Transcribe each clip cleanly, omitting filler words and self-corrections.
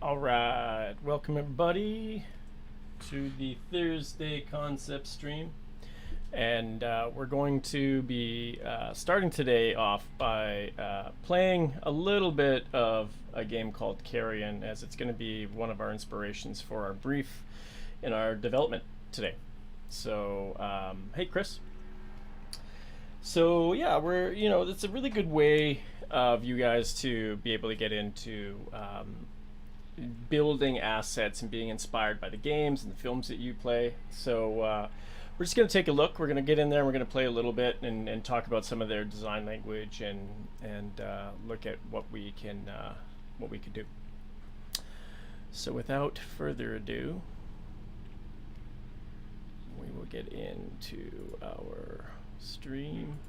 All right, welcome everybody to the Thursday concept stream, and we're going to be starting today off by playing a little bit of a game called Carrion, as it's going to be one of our inspirations for our brief in our development today. So, hey Chris. So yeah, it's a really good way of you guys to be able to get into building assets and being inspired by the games and the films that you play. So we're just going to take a look. We're going to get in there and we're going to play a little bit and talk about some of their design language and look at what we can do. So without further ado, we will get into our stream.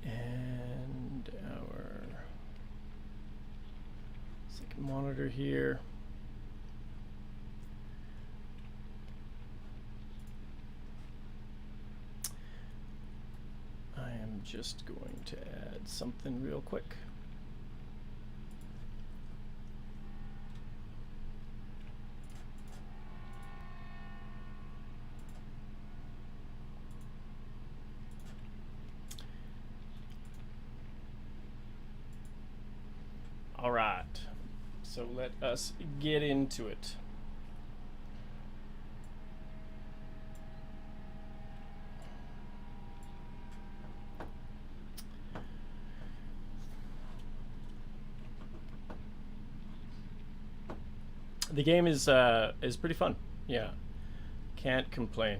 And our second monitor here. I am just going to add something real quick. All right, so let us get into it. The game is pretty fun. Yeah, can't complain.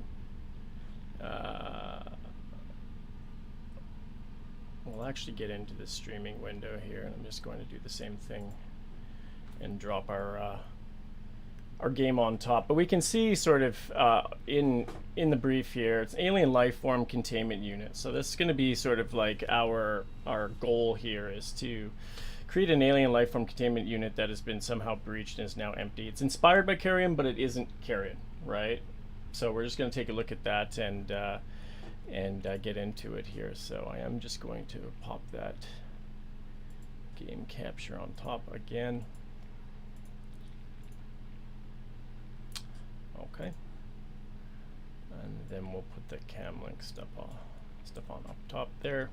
We'll actually get into the streaming window here, and I'm just going to do the same thing and drop our game on top. But we can see sort of in the brief here, it's alien life form containment unit. So this is going to be sort of like our goal here is to create an alien life form containment unit that has been somehow breached and is now empty. It's inspired by Carrion, but it isn't Carrion, right? So we're just going to take a look at that and get into it here. So I am just going to pop that game capture on top again. Okay. And then we'll put the cam link stuff on up top there.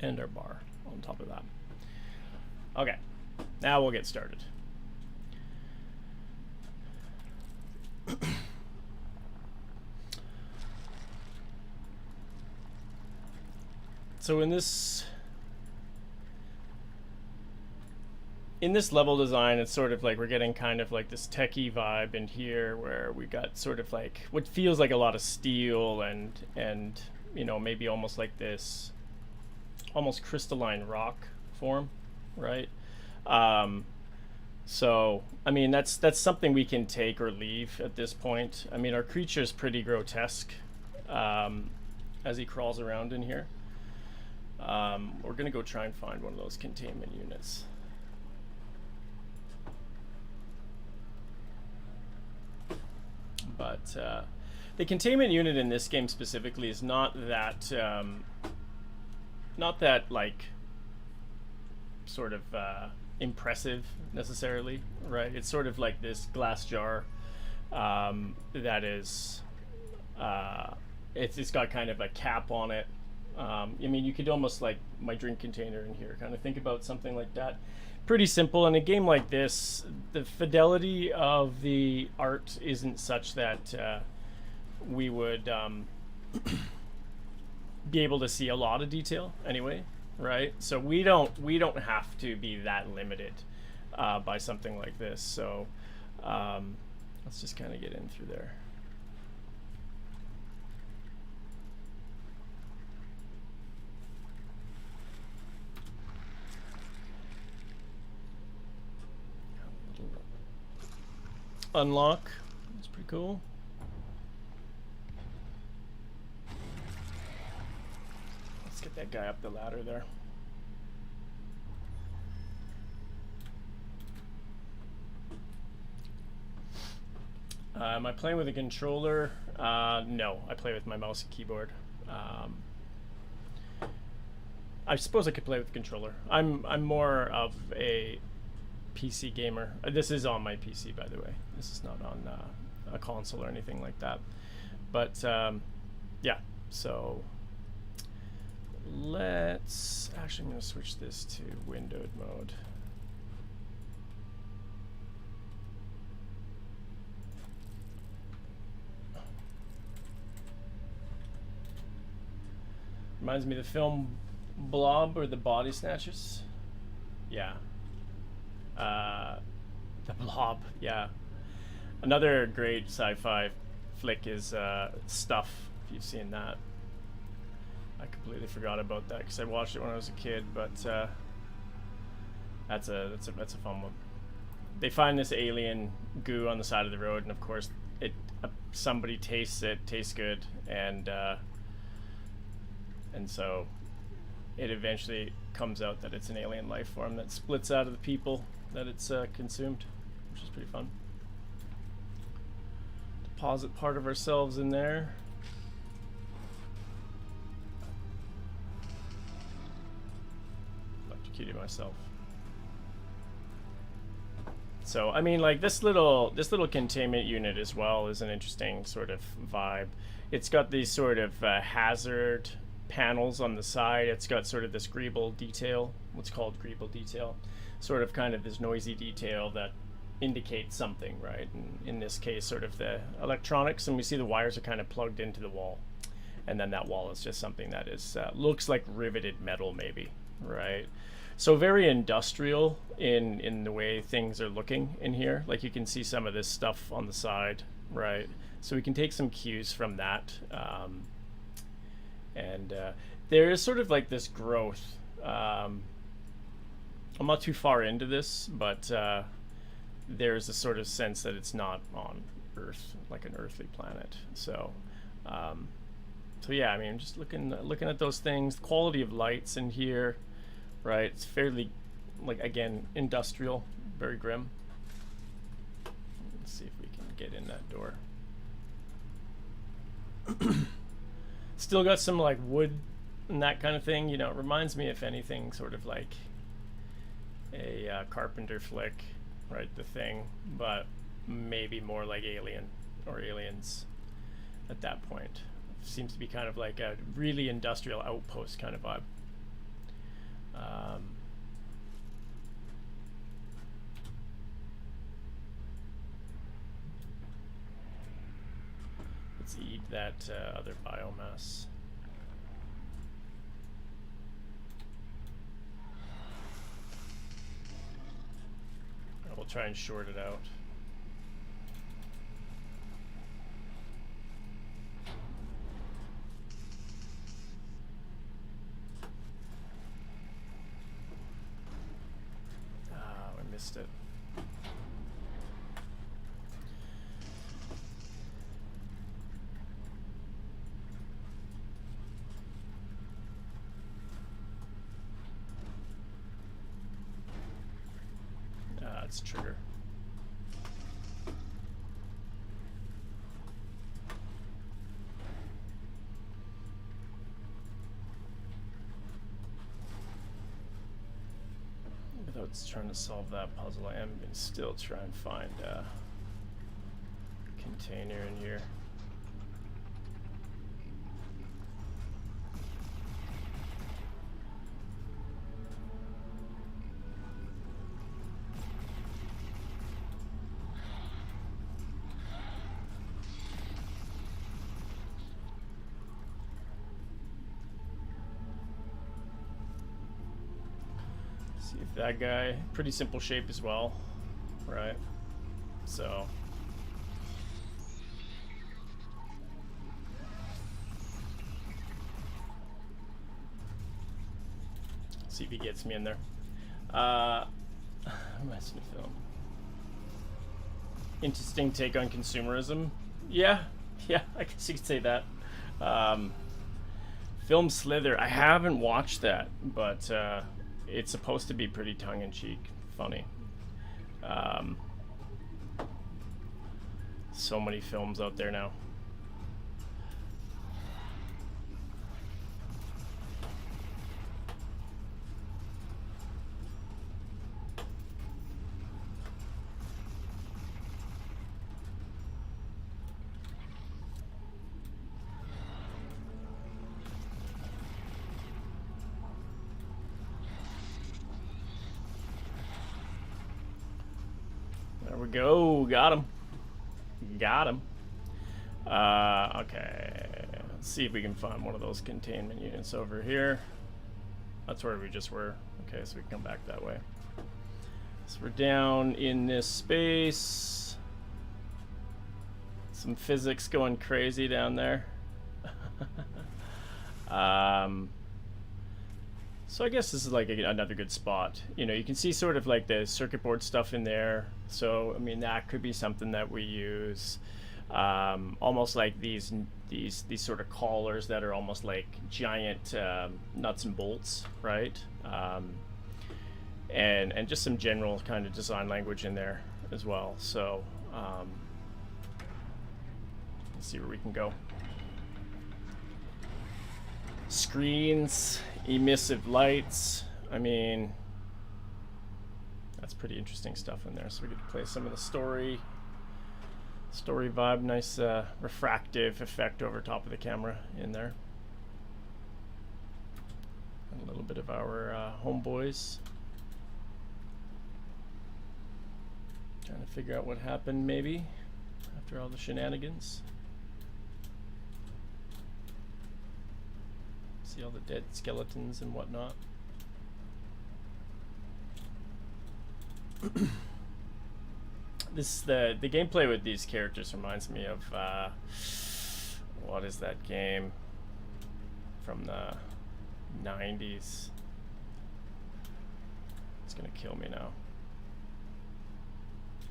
And our bar on top of that. Okay, now we'll get started. So in this level design, it's sort of like we're getting kind of like this techie vibe in here, where we got sort of like what feels like a lot of steel and you know, maybe almost like this almost crystalline rock form, right? So I mean, that's something we can take or leave at this point. I mean, our creature's pretty grotesque as he crawls around in here. We're gonna go try and find one of those containment units. But the containment unit in this game specifically is not that like sort of impressive necessarily, right? It's sort of like this glass jar that is it's got kind of a cap on it. I mean, you could almost like my drink container in here, kind of think about something like that. Pretty simple. In a game like this, the fidelity of the art isn't such that we would be able to see a lot of detail anyway, right? So we don't have to be that limited by something like this. So let's just kind of get in through there. Unlock. That's pretty cool. Let's get that guy up the ladder there. Am I playing with a controller? No, I play with my mouse and keyboard. I suppose I could play with the controller. I'm more of a PC gamer. This is on my PC, by the way. This is not on a console or anything like that. But yeah, so let's actually, I'm going to switch this to windowed mode. Reminds me of the film Blob or the Body Snatchers. Yeah. The Blob, yeah. Another great sci-fi flick is Stuff, if you've seen that. I completely forgot about that because I watched it when I was a kid, but that's a fun one. They find this alien goo on the side of the road, and of course somebody tastes it, tastes good, and so it eventually comes out that it's an alien life form that splits out of the people that it's consumed, which is pretty fun. Deposit part of ourselves in there. Electrocuted myself. So I mean, like this little containment unit as well is an interesting sort of vibe. It's got these sort of hazard panels on the side. It's got sort of this greeble detail, what's called greeble detail, sort of kind of this noisy detail that indicates something, right? And in this case, sort of the electronics, and we see the wires are kind of plugged into the wall, and then that wall is just something that is looks like riveted metal, maybe, right? So very industrial in the way things are looking in here. Like you can see some of this stuff on the side, right? So we can take some cues from that. And there is sort of like this growth. I'm not too far into this, but there's a sort of sense that it's not on Earth, like an earthly planet. So, so yeah, I mean, just looking at those things, the quality of lights in here, right? It's fairly, like, again, industrial, very grim. Let's see if we can get in that door. Still got some like wood and that kind of thing, you know. It reminds me, if anything, sort of like a Carpenter flick, right? The Thing, but maybe more like Alien or Aliens at that point. Seems to be kind of like a really industrial outpost kind of vibe. Let's eat that other biomass. We'll try and short it out. I missed it. It's trigger. Without trying to solve that puzzle, I am going to still try and find a container in here. That guy, pretty simple shape as well, right? So see if he gets me in there. Reminds me of film. Interesting take on consumerism. Yeah, I guess you could say that. Film Slither, I haven't watched that, but it's supposed to be pretty tongue-in-cheek, funny. So many films out there now. we go. Got him. Got him. Okay. Let's see if we can find one of those containment units over here. That's where we just were. Okay, so we can come back that way. So we're down in this space. Some physics going crazy down there. So I guess this is like another good spot. You know, you can see sort of like the circuit board stuff in there. So I mean, that could be something that we use. Almost like these sort of collars that are almost like giant nuts and bolts, right? And just some general kind of design language in there as well. So let's see where we can go. Screens, emissive lights. I mean, that's pretty interesting stuff in there. So we get to play some of the story vibe. Nice refractive effect over top of the camera in there. And a little bit of our homeboys. Trying to figure out what happened maybe after all the shenanigans. See all the dead skeletons and whatnot. The gameplay with these characters reminds me of what is that game from the 90s? It's gonna kill me now.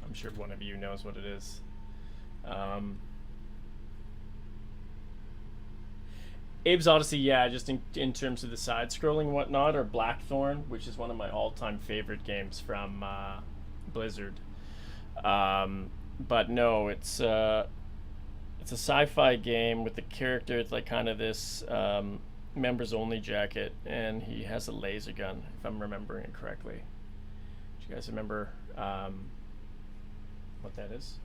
I'm sure one of you knows what it is. Abe's Odyssey, yeah, just in terms of the side-scrolling and whatnot, or Blackthorn, which is one of my all-time favorite games from Blizzard. But no, it's a sci-fi game with the character. It's like kind of this members-only jacket, and he has a laser gun, if I'm remembering it correctly. Do you guys remember what that is?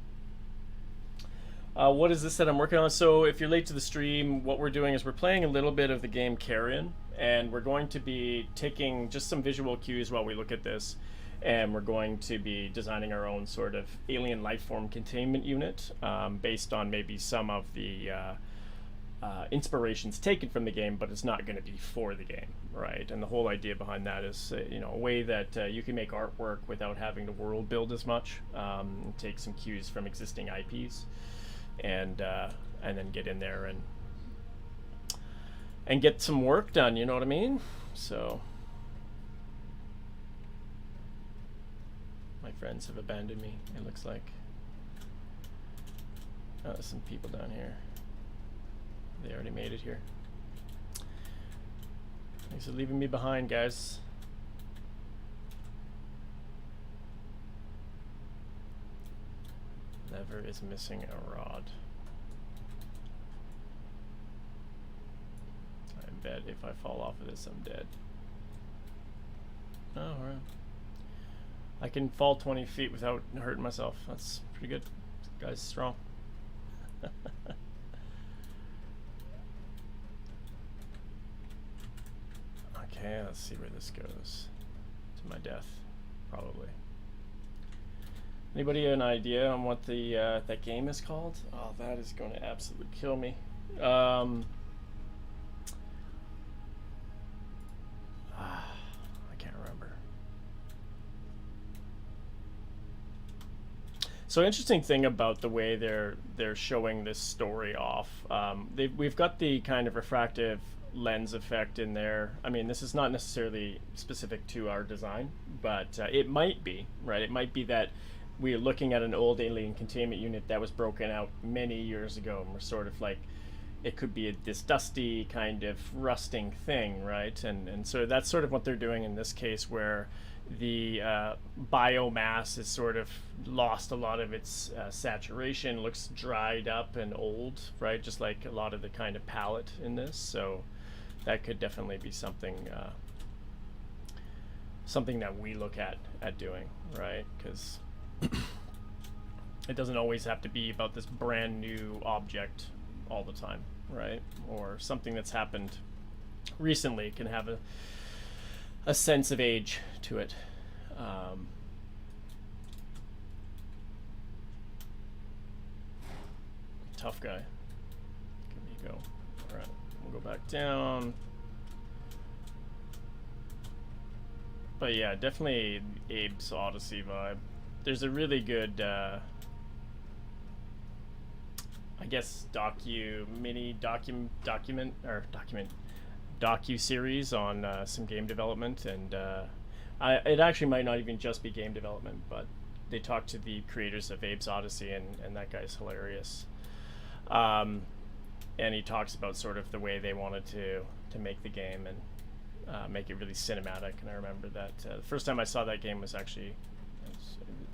What is this that I'm working on? So if you're late to the stream, what we're doing is we're playing a little bit of the game Carrion, and we're going to be taking just some visual cues while we look at this, and we're going to be designing our own sort of alien life form containment unit based on maybe some of the inspirations taken from the game, but it's not going to be for the game, right? And the whole idea behind that is you know, a way that you can make artwork without having to world build as much, take some cues from existing IPs. And then get in there and get some work done, you know what I mean? So my friends have abandoned me, it looks like. Oh, there's some people down here. They already made it here. Thanks for leaving me behind, guys. Lever is missing a rod. I bet if I fall off of this, I'm dead. Oh, alright. I can fall 20 feet without hurting myself. That's pretty good. This guy's strong. Okay, let's see where this goes. To my death, probably. Anybody have an idea on what the that game is called? Oh, that is going to absolutely kill me. I can't remember. So interesting thing about the way they're showing this story off. We've got the kind of refractive lens effect in there. I mean, this is not necessarily specific to our design, but it might be, right? It might be that we're looking at an old alien containment unit that was broken out many years ago, and we're sort of like, it could be this dusty kind of rusting thing, right? And so that's sort of what they're doing in this case, where the biomass is sort of lost a lot of its saturation, looks dried up and old, right? Just like a lot of the kind of palette in this. So that could definitely be something something that we look at doing, right? Because it doesn't always have to be about this brand new object all the time, right? Or something that's happened recently can have a sense of age to it. tough guy. Give me a go. All right, we'll go back down. But yeah, definitely Abe's Odyssey vibe. There's a really good, I guess, docu-series on some game development, and it actually might not even just be game development, but they talk to the creators of Abe's Odyssey, and that guy's hilarious. And he talks about sort of the way they wanted to make the game and make it really cinematic. And I remember that the first time I saw that game was actually, it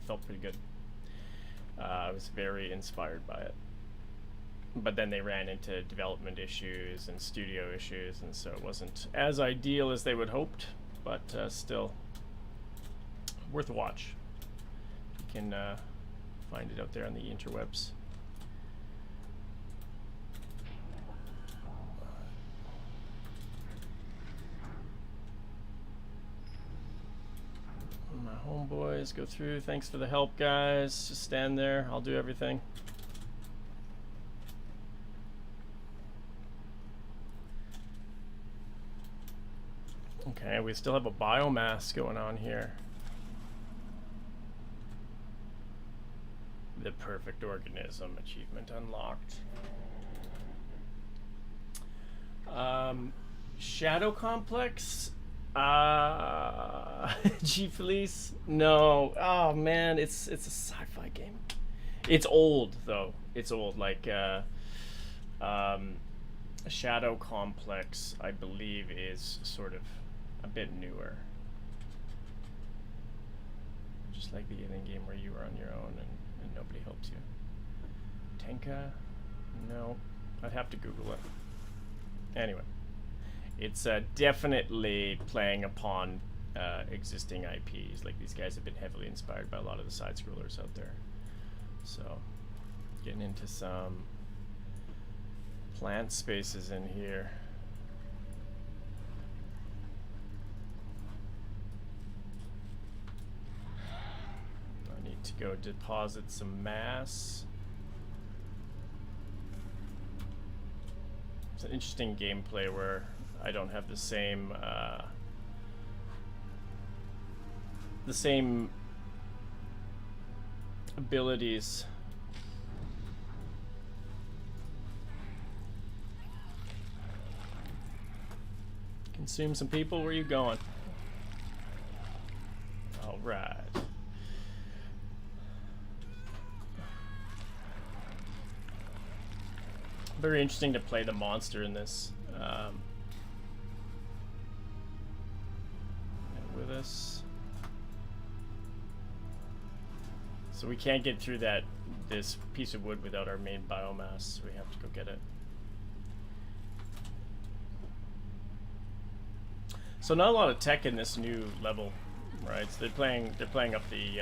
felt pretty good. I was very inspired by it. But then they ran into development issues and studio issues, and so it wasn't as ideal as they would hoped, but still worth a watch. You can find it out there on the interwebs. My homeboys go through. Thanks for the help, guys. Just stand there. I'll do everything. Okay, we still have a biomass going on here. The perfect organism achievement unlocked. Shadow Complex? G Felice? No. Oh man, it's a sci-fi game. It's old though. It's old. Like Shadow Complex, I believe, is sort of a bit newer. Just like the alien game where you are on your own and nobody helps you. Tenka? No. I'd have to Google it. Anyway. It's definitely playing upon existing IPs. Like, these guys have been heavily inspired by a lot of the side-scrollers out there. So, getting into some plant spaces in here. I need to go deposit some mass. It's an interesting gameplay where I don't have the same abilities. Consume some people. Where are you going? All right. Very interesting to play the monster in this. With us. So we can't get through this piece of wood without our main biomass. So we have to go get it. So not a lot of tech in this new level, right? So they're playing up the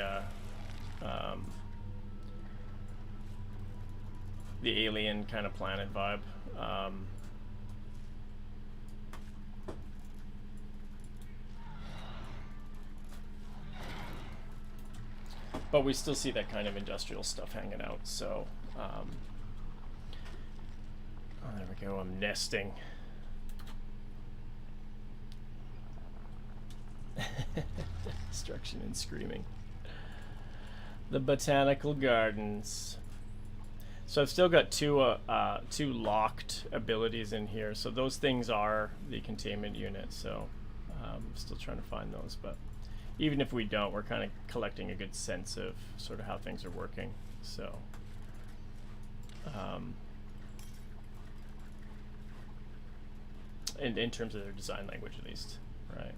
alien kind of planet vibe. But we still see that kind of industrial stuff hanging out, so oh, there we go. I'm nesting. Destruction and screaming. The Botanical Gardens. So I've still got two locked abilities in here. So those things are the containment unit. So I'm still trying to find those, but even if we don't, we're kind of collecting a good sense of sort of how things are working. So in terms of their design language, at least, right?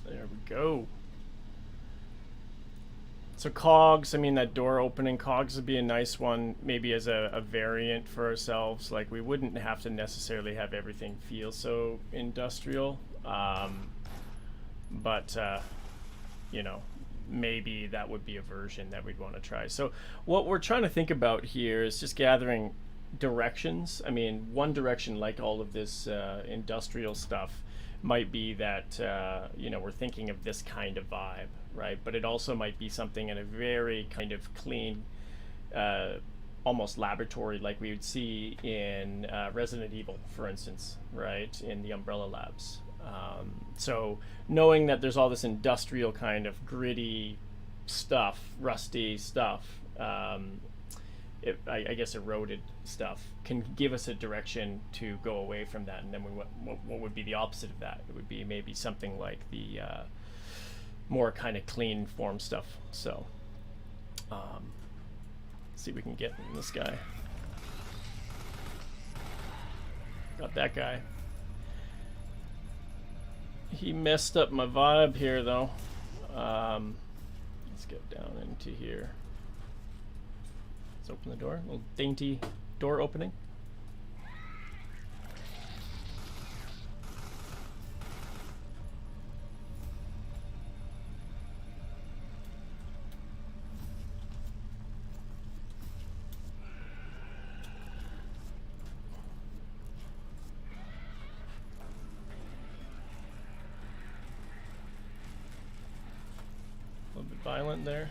There we go. So cogs, I mean, that door opening cogs would be a nice one, maybe as a variant for ourselves. Like, we wouldn't have to necessarily have everything feel so industrial, but you know, maybe that would be a version that we'd want to try. So what we're trying to think about here is just gathering directions. I mean, one direction, like all of this industrial stuff, might be that you know, we're thinking of this kind of vibe, right? But it also might be something in a very kind of clean, almost laboratory, like we would see in Resident Evil, for instance, right, in the Umbrella Labs. So knowing that there's all this industrial kind of gritty stuff, rusty stuff, I guess eroded stuff, can give us a direction to go away from that. And then what would be the opposite of that? It would be maybe something like the more kind of clean form stuff. So see if we can get this guy. Got that guy. He messed up my vibe here, though. Let's get down into here. Let's open the door. A little dainty door opening. A little bit violent there.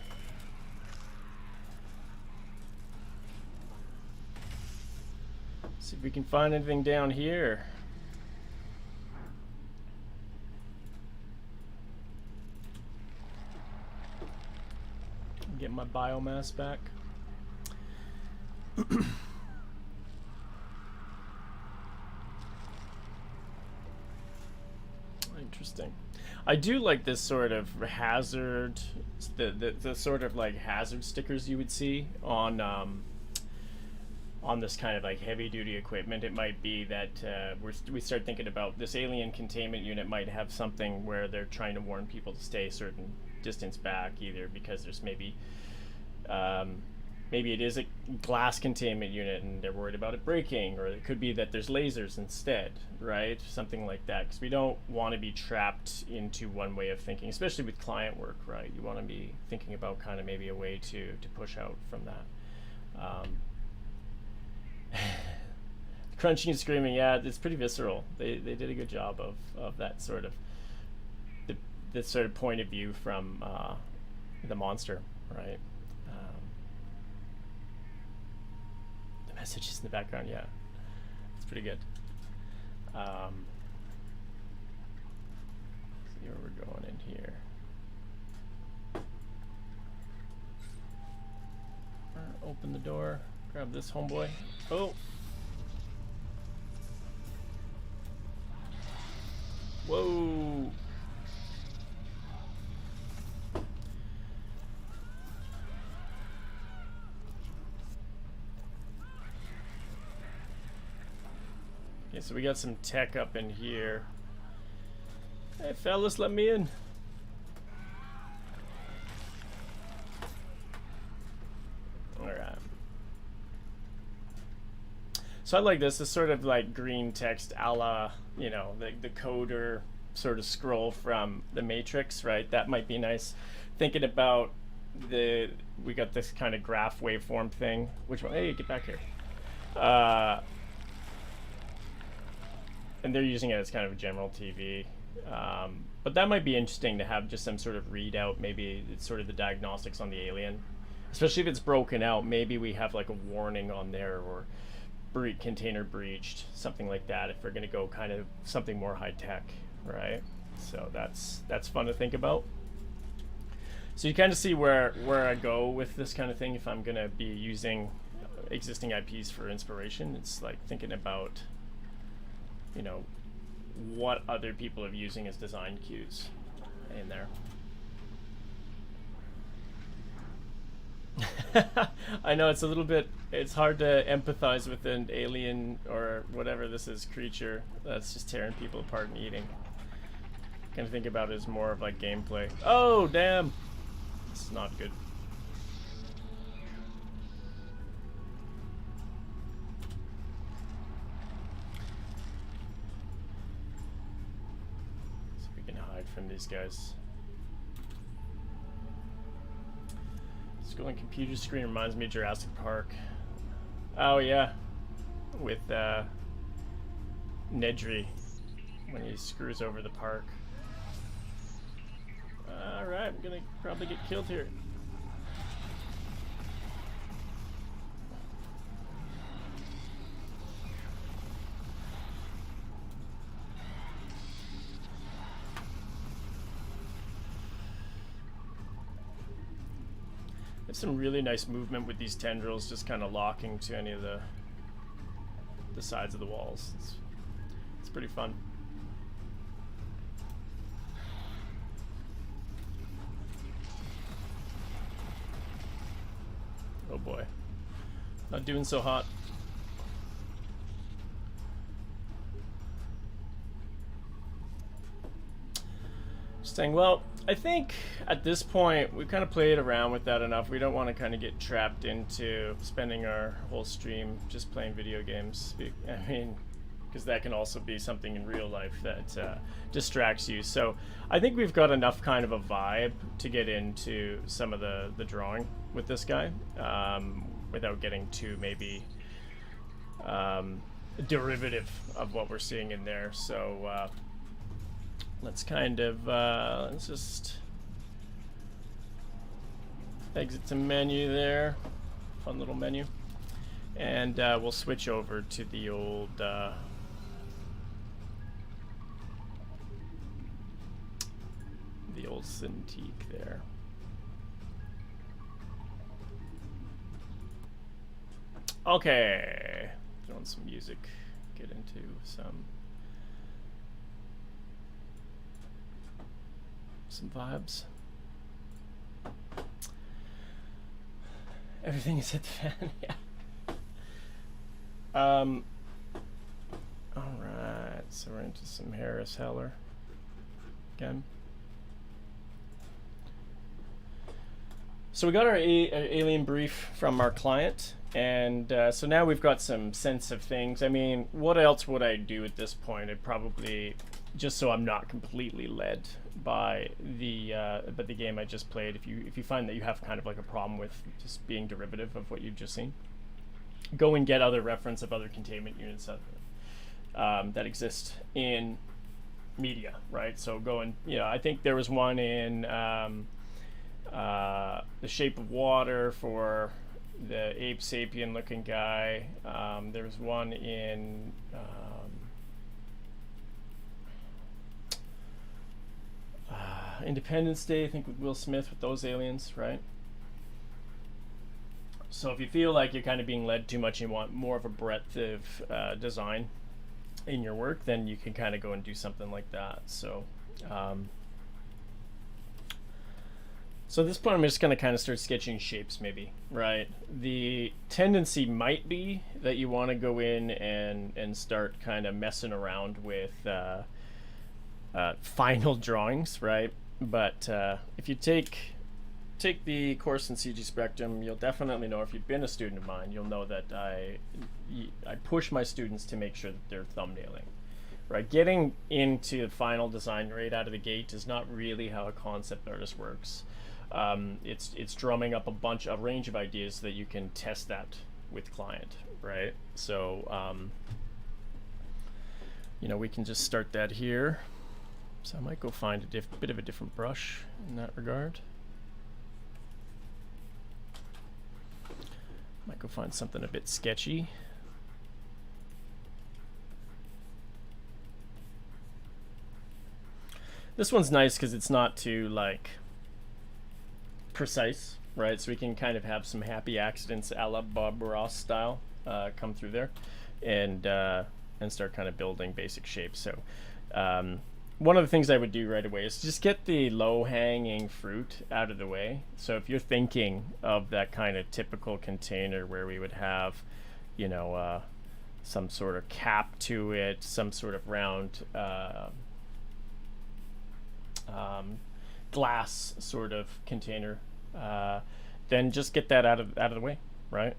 See if we can find anything down here. Get my biomass back. Interesting. I do like this sort of hazard, the sort of like hazard stickers you would see on this kind of like heavy duty equipment. It might be that we start thinking about this alien containment unit might have something where they're trying to warn people to stay a certain distance back, either because there's maybe it is a glass containment unit and they're worried about it breaking, or it could be that there's lasers instead, right? Something like that, because we don't want to be trapped into one way of thinking, especially with client work, right? You want to be thinking about kind of maybe a way to push out from that. Crunching and screaming, yeah, it's pretty visceral. They did a good job of that sort of this sort of point of view from the monster, right? The messages in the background, yeah, it's pretty good. See where we're going in here. Open the door. Grab this homeboy. Oh! Whoa! Okay, so we got some tech up in here. Hey fellas, let me in. Alright. So I like this sort of like green text a la, you know, the coder sort of scroll from the Matrix, right? That might be nice. Thinking about we got this kind of graph waveform thing. Which one? Hey, get back here. And they're using it as kind of a general TV. But that might be interesting to have just some sort of readout. Maybe it's sort of the diagnostics on the alien. Especially if it's broken out, maybe we have like a warning on there, or container breached, something like that, if we're going to go kind of something more high tech, right? So that's fun to think about. So you kind of see where I go with this kind of thing. If I'm going to be using existing IPs for inspiration, it's like thinking about, you know, what other people are using as design cues in there. I know it's a little bit, it's hard to empathize with an alien or whatever this is creature that's just tearing people apart and eating. Kind of think about it as more of like gameplay. Oh damn, this is not good. from these guys. Scrolling computer screen reminds me of Jurassic Park. Oh yeah, with Nedry when he screws over the park. Alright, I'm gonna probably get killed here. There's some really nice movement with these tendrils just kind of locking to any of the sides of the walls. It's pretty fun. Oh boy. Not doing so hot. Just saying, well, I think at this point we kind of played around with that enough. We don't want to kind of get trapped into spending our whole stream just playing video games. I mean, because that can also be something in real life that distracts you. So I think we've got enough kind of a vibe to get into some of the drawing with this guy without getting too maybe derivative of what we're seeing in there. So let's kind of let's just exit to menu there, fun little menu, and we'll switch over to the old Cintiq there. Okay, throw in some music, get into some vibes. Everything is hit the fan. Yeah. All right, so we're into some Harris Heller again. So we got our alien brief from our client, and so now we've got some sense of things. I mean, what else would I do at this point? I'd probably, just so I'm not completely led by the game I just played. If you find that you have kind of like a problem with just being derivative of what you've just seen, go and get other reference of other containment units that exist in media, right? So go and, I think there was one in The Shape of Water for the ape sapien looking guy. There was one in Independence Day, I think, with Will Smith with those aliens, right? So if you feel like you're kind of being led too much and you want more of a breadth of design in your work, then you can kind of go and do something like that. So so at this point I'm just going to kind of start sketching shapes maybe, right? The tendency might be that you want to go in and start kind of messing around with final drawings, right? But if you take the course in CG Spectrum, you'll definitely know, if you've been a student of mine, you'll know that I push my students to make sure that they're thumbnailing, right? Getting into the final design right out of the gate is not really how a concept artist works. It's drumming up a range of ideas so that you can test that with client, right? So we can just start that here. So I might go find a bit of a different brush in that regard. Might go find something a bit sketchy. This one's nice because it's not too precise, right? So we can kind of have some happy accidents a la Bob Ross style come through there, and start kind of building basic shapes. So one of the things I would do right away is just get the low-hanging fruit out of the way. So if you're thinking of that kind of typical container where we would have, some sort of cap to it, some sort of round glass sort of container, then just get that out of the way, right?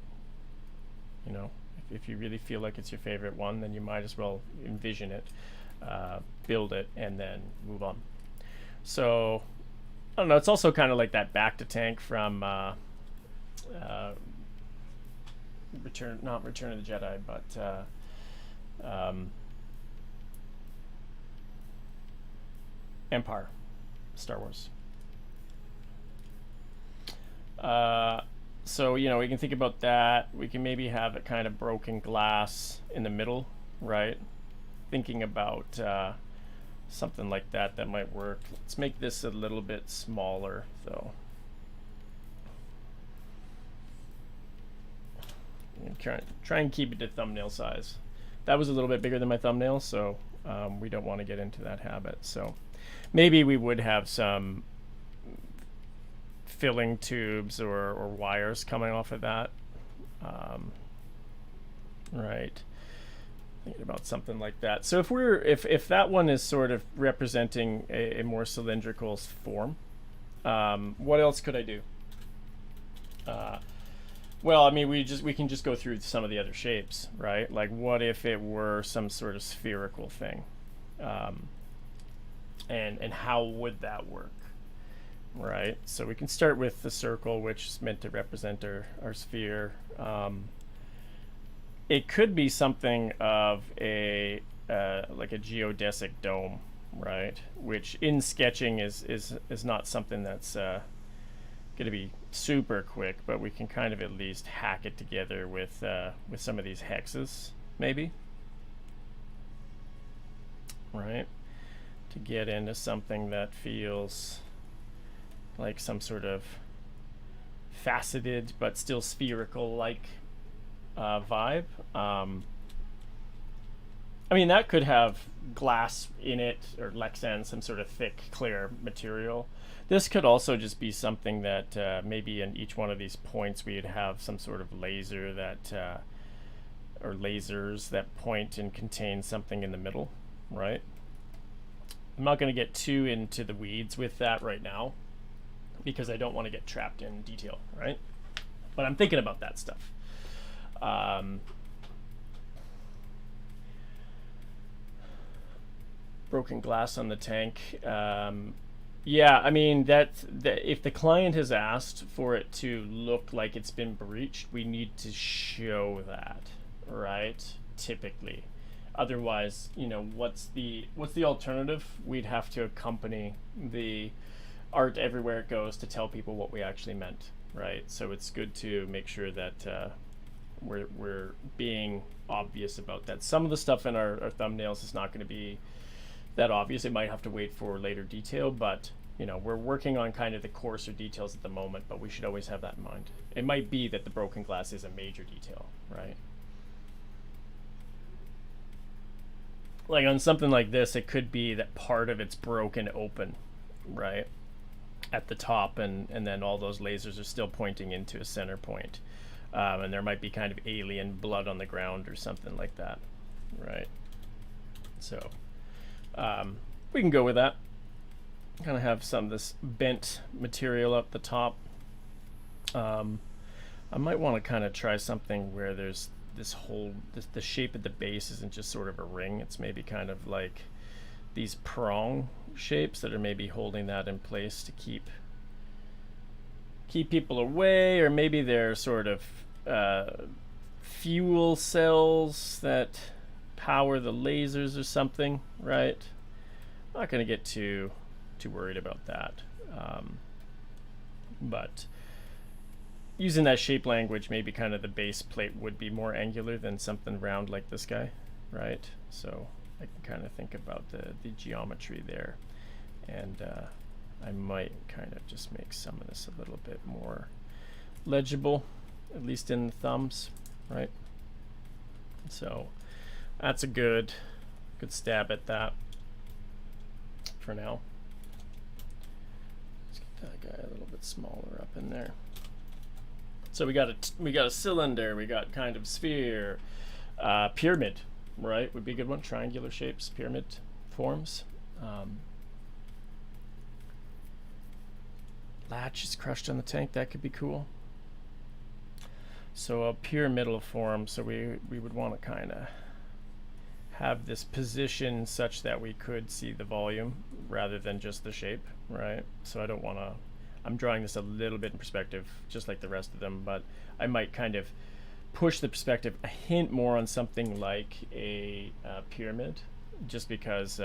If you really feel like it's your favorite one, then you might as well envision it, build it, and then move on. So I don't know. It's also kind of like that back to tank from not Return of the Jedi, but Empire, Star Wars. So we can think about that. We can maybe have it kind of broken glass in the middle, right? Thinking about something like that might work. Let's make this a little bit smaller, though. Try and keep it to thumbnail size. That was a little bit bigger than my thumbnail, so we don't want to get into that habit. So maybe we would have some filling tubes or wires coming off of that. Right. Thinking about something like that. So if that one is sort of representing a more cylindrical form, what else could I do? Well, I mean, we can just go through some of the other shapes, right? Like, what if it were some sort of spherical thing, and how would that work, right? So we can start with the circle, which is meant to represent our sphere. It could be something of like a geodesic dome, right? Which in sketching is not something that's going to be super quick, but we can kind of at least hack it together with some of these hexes, maybe, right? To get into something that feels like some sort of faceted but still spherical like vibe. I mean, that could have glass in it, or Lexan, some sort of thick, clear material. This could also just be something that maybe in each one of these points we'd have some sort of laser that, or lasers that point and contain something in the middle, right? I'm not going to get too into the weeds with that right now because I don't want to get trapped in detail, right? But I'm thinking about that stuff. Broken glass on the tank. Yeah, I mean, that if the client has asked for it to look like it's been breached, we need to show that, right? Typically. Otherwise, what's the alternative? We'd have to accompany the art everywhere it goes to tell people what we actually meant, right? So it's good to make sure that we're being obvious about that. Some of the stuff in our thumbnails is not going to be that obvious. It might have to wait for later detail, but we're working on kind of the coarser details at the moment, but we should always have that in mind. It might be that the broken glass is a major detail, right? Like on something like this, it could be that part of it's broken open, right, at the top, and then all those lasers are still pointing into a center point, and there might be kind of alien blood on the ground or something like that, right? So we can go with that. Kind of have some of this bent material up the top. I might want to kind of try something where there's the shape of the base isn't just sort of a ring. It's maybe kind of like these prong shapes that are maybe holding that in place to keep people away, or maybe they're sort of fuel cells that power the lasers or something, right? I'm not going to get too worried about that, but using that shape language, maybe kind of the base plate would be more angular than something round like this guy, right? So I can kind of think about the geometry there, and I might kind of just make some of this a little bit more legible, at least in the thumbs, right? So that's a good stab at that for now. Let's get that guy a little bit smaller up in there. So we got a cylinder, we got kind of sphere, pyramid, right? Would be a good one. Triangular shapes, pyramid forms. Latch is crushed on the tank. That could be cool. So a pyramidal form. So we would want to kind of have this position such that we could see the volume rather than just the shape, right? So I don't want to, I'm drawing this a little bit in perspective, just like the rest of them, but I might kind of push the perspective a hint more on something like a pyramid, just because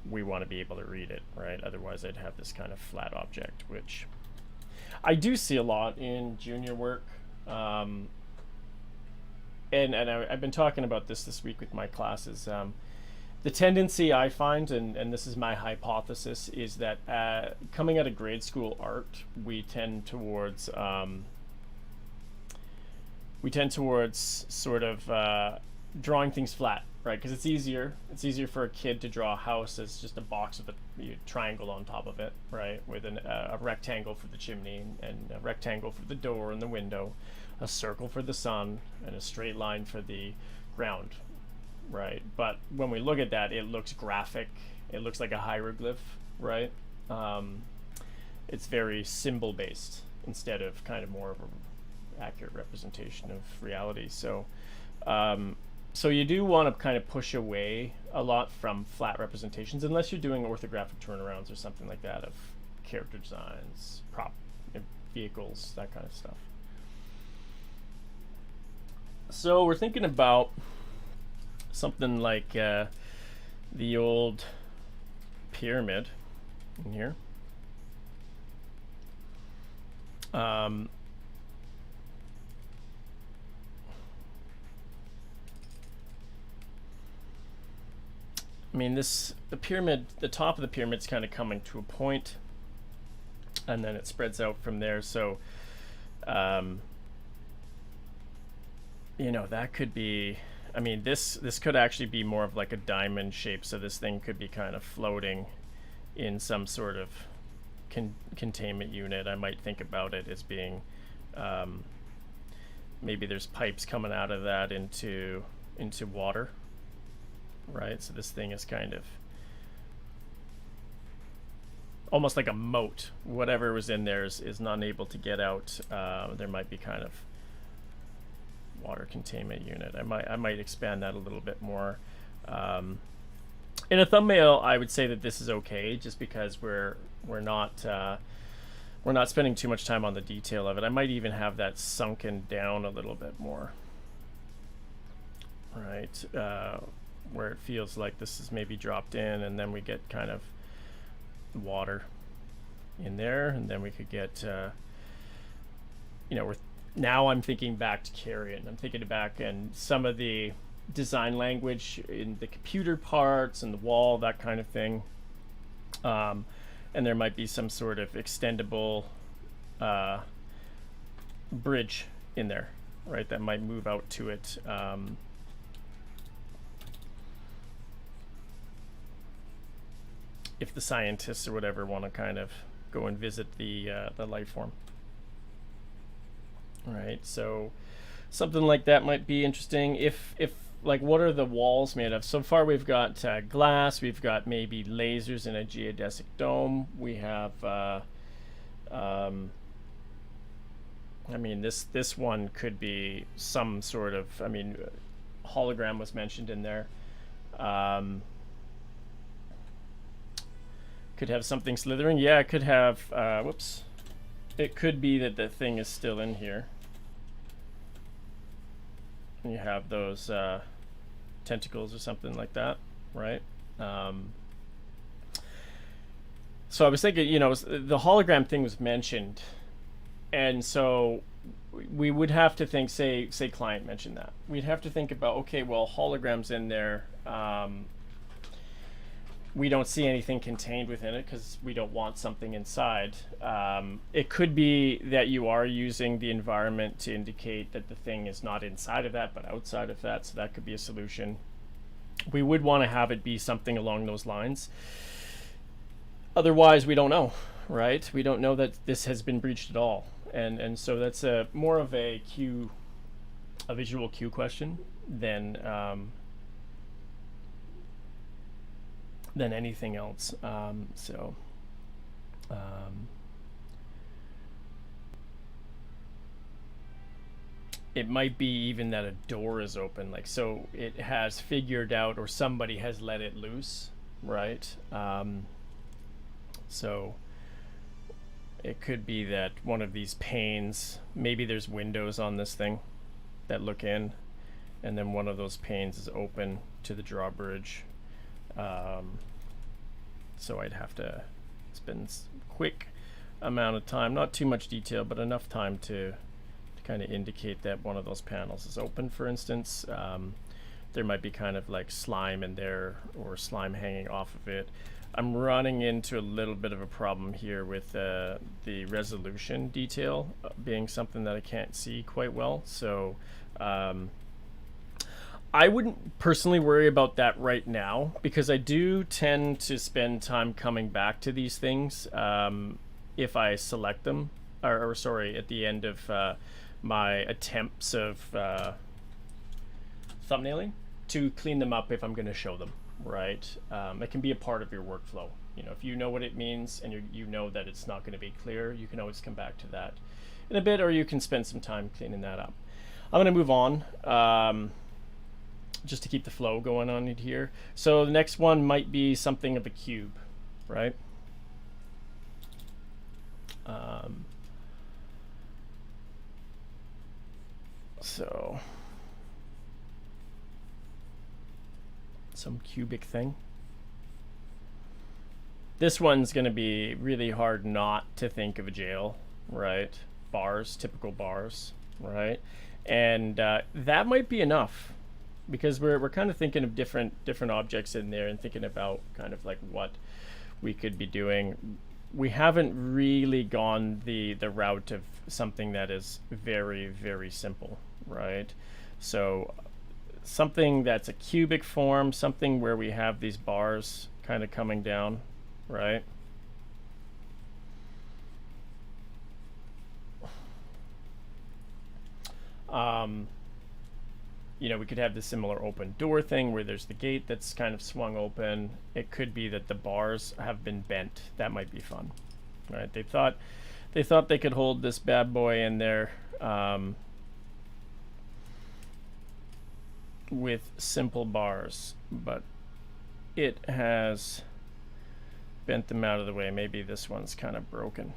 we want to be able to read it, right? Otherwise I'd have this kind of flat object, which I do see a lot in junior work. And I've been talking about this week with my classes. The tendency I find, and this is my hypothesis, is that coming out of grade school art, we tend towards sort of drawing things flat, right? Because it's easier. It's easier for a kid to draw a house as just a box with a triangle on top of it, right? With a rectangle for the chimney and a rectangle for the door and the window, a circle for the sun, and a straight line for the ground, right? But when we look at that, it looks graphic. It looks like a hieroglyph, right? It's very symbol based instead of kind of more of an accurate representation of reality. So so you do want to kind of push away a lot from flat representations, unless you're doing orthographic turnarounds or something like that of character designs, prop vehicles, that kind of stuff. So we're thinking about something like the old pyramid in here. I mean, the pyramid, the top of the pyramid's kind of coming to a point, and then it spreads out from there. So, you know, that could be, I mean, this could actually be more of like a diamond shape. So this thing could be kind of floating in some sort of containment unit. I might think about it as being, maybe there's pipes coming out of that into water. Right, so this thing is kind of almost like a moat. Whatever was in there is not able to get out. There might be kind of water containment unit. I might expand that a little bit more. In a thumbnail, I would say that this is okay, just because we're not spending too much time on the detail of it. I might even have that sunken down a little bit more. Right. Where it feels like this is maybe dropped in, and then we get kind of water in there, and then we could get, you know, now I'm thinking back to Carrion. I'm thinking back and some of the design language in the computer parts and the wall, that kind of thing. And there might be some sort of extendable bridge in there, right, that might move out to it. If the scientists or whatever want to kind of go and visit the life form. All right, so something like that might be interesting. If like, what are the walls made of? So far we've got glass, we've got maybe lasers in a geodesic dome. We have, I mean, this one could be some sort of, I mean, hologram was mentioned in there. Could have something slithering. Yeah, it could have, whoops. It could be that the thing is still in here. And you have those tentacles or something like that, right? So I was thinking, you know, the hologram thing was mentioned. And so we would have to think, say client mentioned that. We'd have to think about, okay, well, holograms in there, we don't see anything contained within it because we don't want something inside. It could be that you are using the environment to indicate that the thing is not inside of that, but outside of that. So that could be a solution. We would want to have it be something along those lines. Otherwise, we don't know, right? We don't know that this has been breached at all. And so that's more of a visual cue question than anything else. It might be even that a door is open, like, so it has figured out, or somebody has let it loose, right? So it could be that one of these panes, maybe there's windows on this thing that look in, and then one of those panes is open to the drawbridge. So I'd have to spend quick amount of time, not too much detail, but enough time to kind of indicate that one of those panels is open, for instance. There might be kind of like slime in there or slime hanging off of it. I'm running into a little bit of a problem here with the resolution detail being something that I can't see quite well. So I wouldn't personally worry about that right now, because I do tend to spend time coming back to these things if I select them, or sorry, at the end of my attempts of thumbnailing, to clean them up if I'm going to show them, right? It can be a part of your workflow. You know, if you know what it means and you know that it's not going to be clear, you can always come back to that in a bit, or you can spend some time cleaning that up. I'm going to move on just to keep the flow going on in here. So the next one might be something of a cube, right? So some cubic thing. This one's going to be really hard not to think of a jail, right? Bars, typical bars, right? And that might be enough, because we're kind of thinking of different objects in there and thinking about kind of like what we could be doing. We haven't really gone the route of something that is very, very simple, right? So something that's a cubic form, something where we have these bars kind of coming down, right? You know, we could have the similar open door thing where there's the gate that's kind of swung open. It could be that the bars have been bent. That might be fun, right? They thought they could hold this bad boy in there with simple bars, but it has bent them out of the way. Maybe this one's kind of broken.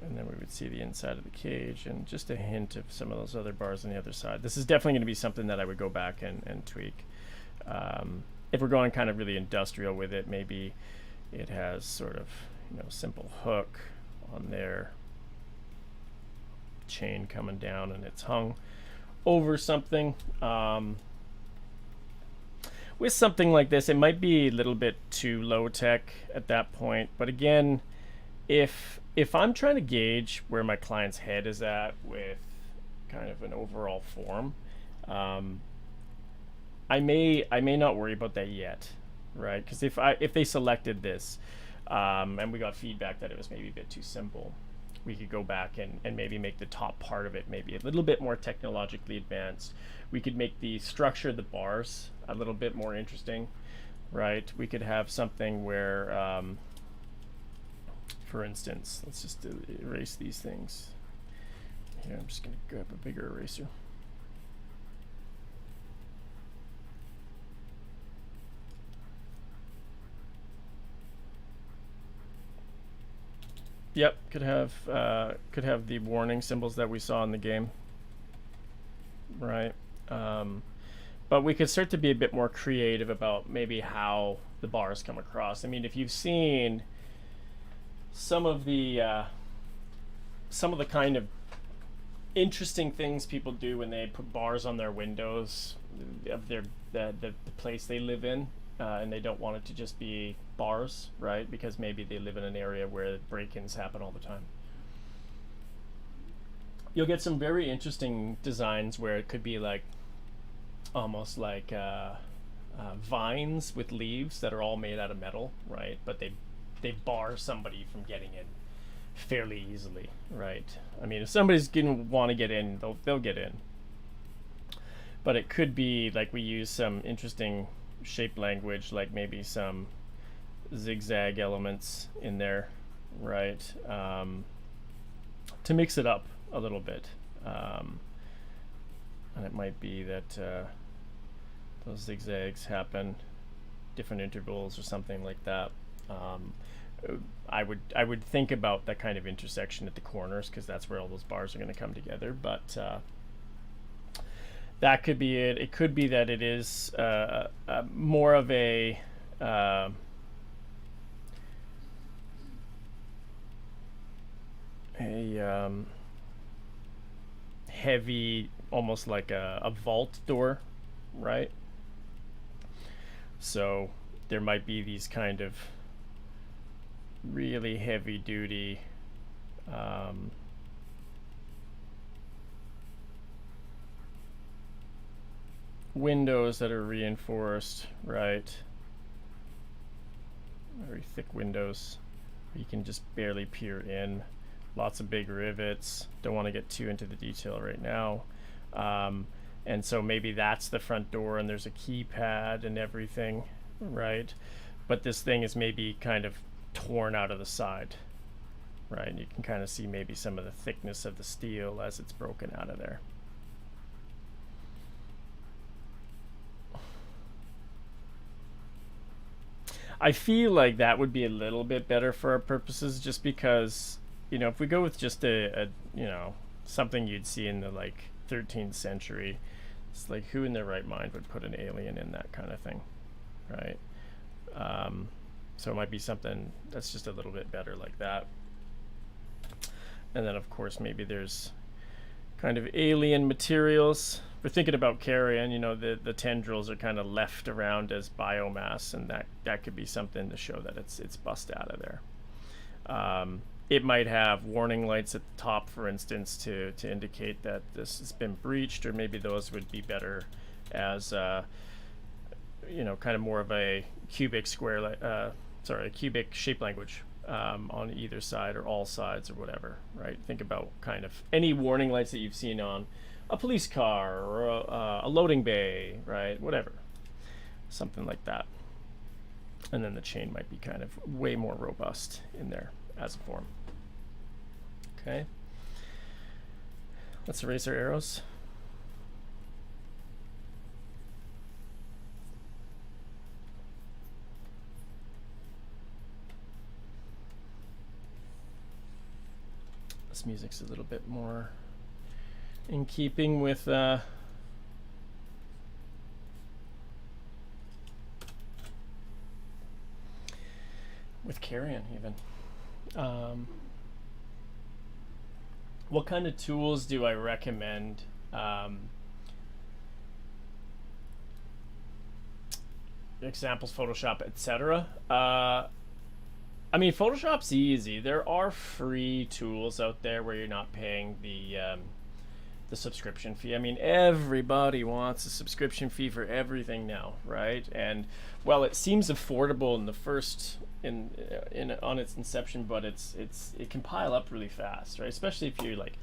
And then we would see the inside of the cage and just a hint of some of those other bars on the other side. This is definitely going to be something that I would go back and tweak. If we're going kind of really industrial with it, maybe it has sort of, you know, simple hook on there, chain coming down, and it's hung over something. With something like this, it might be a little bit too low tech at that point. But again, if I'm trying to gauge where my client's head is at with kind of an overall form, I may not worry about that yet, right? Because if they selected this and we got feedback that it was maybe a bit too simple, we could go back and maybe make the top part of it maybe a little bit more technologically advanced. We could make the structure of the bars a little bit more interesting, right? We could have something where, for instance, let's just erase these things. Here, I'm just going to grab a bigger eraser. Yep, could have the warning symbols that we saw in the game, right? But we could start to be a bit more creative about maybe how the bars come across. I mean, if you've seen some of the kind of interesting things people do when they put bars on their windows of the place they live in, and they don't want it to just be bars, right? Because maybe they live in an area where break-ins happen all the time. You'll get some very interesting designs where it could be like almost like vines with leaves that are all made out of metal, right? But they bar somebody from getting in fairly easily, right? I mean, if somebody's gonna want to get in, they'll get in. But it could be like we use some interesting shape language, like maybe some zigzag elements in there, right? To mix it up a little bit. And it might be that those zigzags happen different intervals or something like that. I would think about that kind of intersection at the corners, because that's where all those bars are going to come together. But that could be it. It could be that it is more of a heavy, almost like a vault door, right? So there might be these kind of really heavy duty windows that are reinforced, right? Very thick windows. You can just barely peer in. Lots of big rivets. Don't want to get too into the detail right now. And so maybe that's the front door, and there's a keypad and everything, right? But this thing is maybe kind of torn out of the side, right? And you can kind of see maybe some of the thickness of the steel as it's broken out of there. I feel like that would be a little bit better for our purposes, just because, you know, if we go with just a you know, something you'd see in the like 13th century, it's like, who in their right mind would put an alien in that kind of thing, right? So it might be something that's just a little bit better like that. And then of course maybe there's kind of alien materials. We're thinking about Carrion, you know, the tendrils are kind of left around as biomass, and that could be something to show that it's bust out of there. It might have warning lights at the top, for instance, to indicate that this has been breached, or maybe those would be better as you know, kind of more of a cubic cubic shape language on either side, or all sides, or whatever, right? Think about kind of any warning lights that you've seen on a police car, or a loading bay, right? Whatever, something like that. And then the chain might be kind of way more robust in there as a form. Okay, let's erase our arrows. This music's a little bit more in keeping with Carrion even. What kind of tools do I recommend? Examples, Photoshop, etc. I mean, Photoshop's easy. There are free tools out there where you're not paying the subscription fee. I mean, everybody wants a subscription fee for everything now, right? And well, it seems affordable in the first on its inception, but it can pile up really fast, right? Especially if you're like,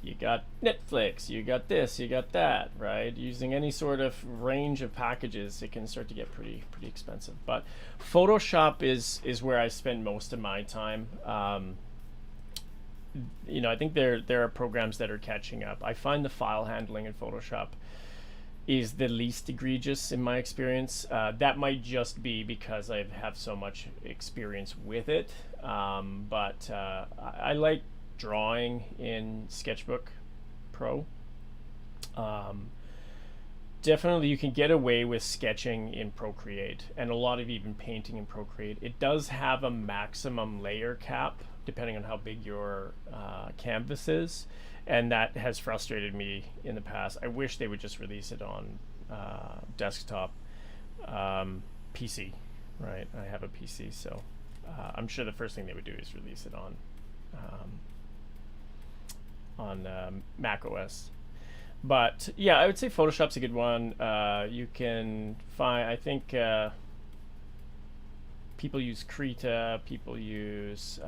you got Netflix, you got this, you got that, right? Using any sort of range of packages, it can start to get pretty expensive. But Photoshop is where I spend most of my time. You know, I think there are programs that are catching up. I find the file handling in Photoshop is the least egregious in my experience. That might just be because I have so much experience with it. But I like drawing in Sketchbook Pro. Definitely you can get away with sketching in Procreate, and a lot of even painting in Procreate. It does have a maximum layer cap depending on how big your canvas is, and that has frustrated me in the past. I wish they would just release it on desktop, PC, right? I have a PC, so I'm sure the first thing they would do is release it on Mac OS. But yeah, I would say Photoshop's a good one. You can find, I think people use Krita, people use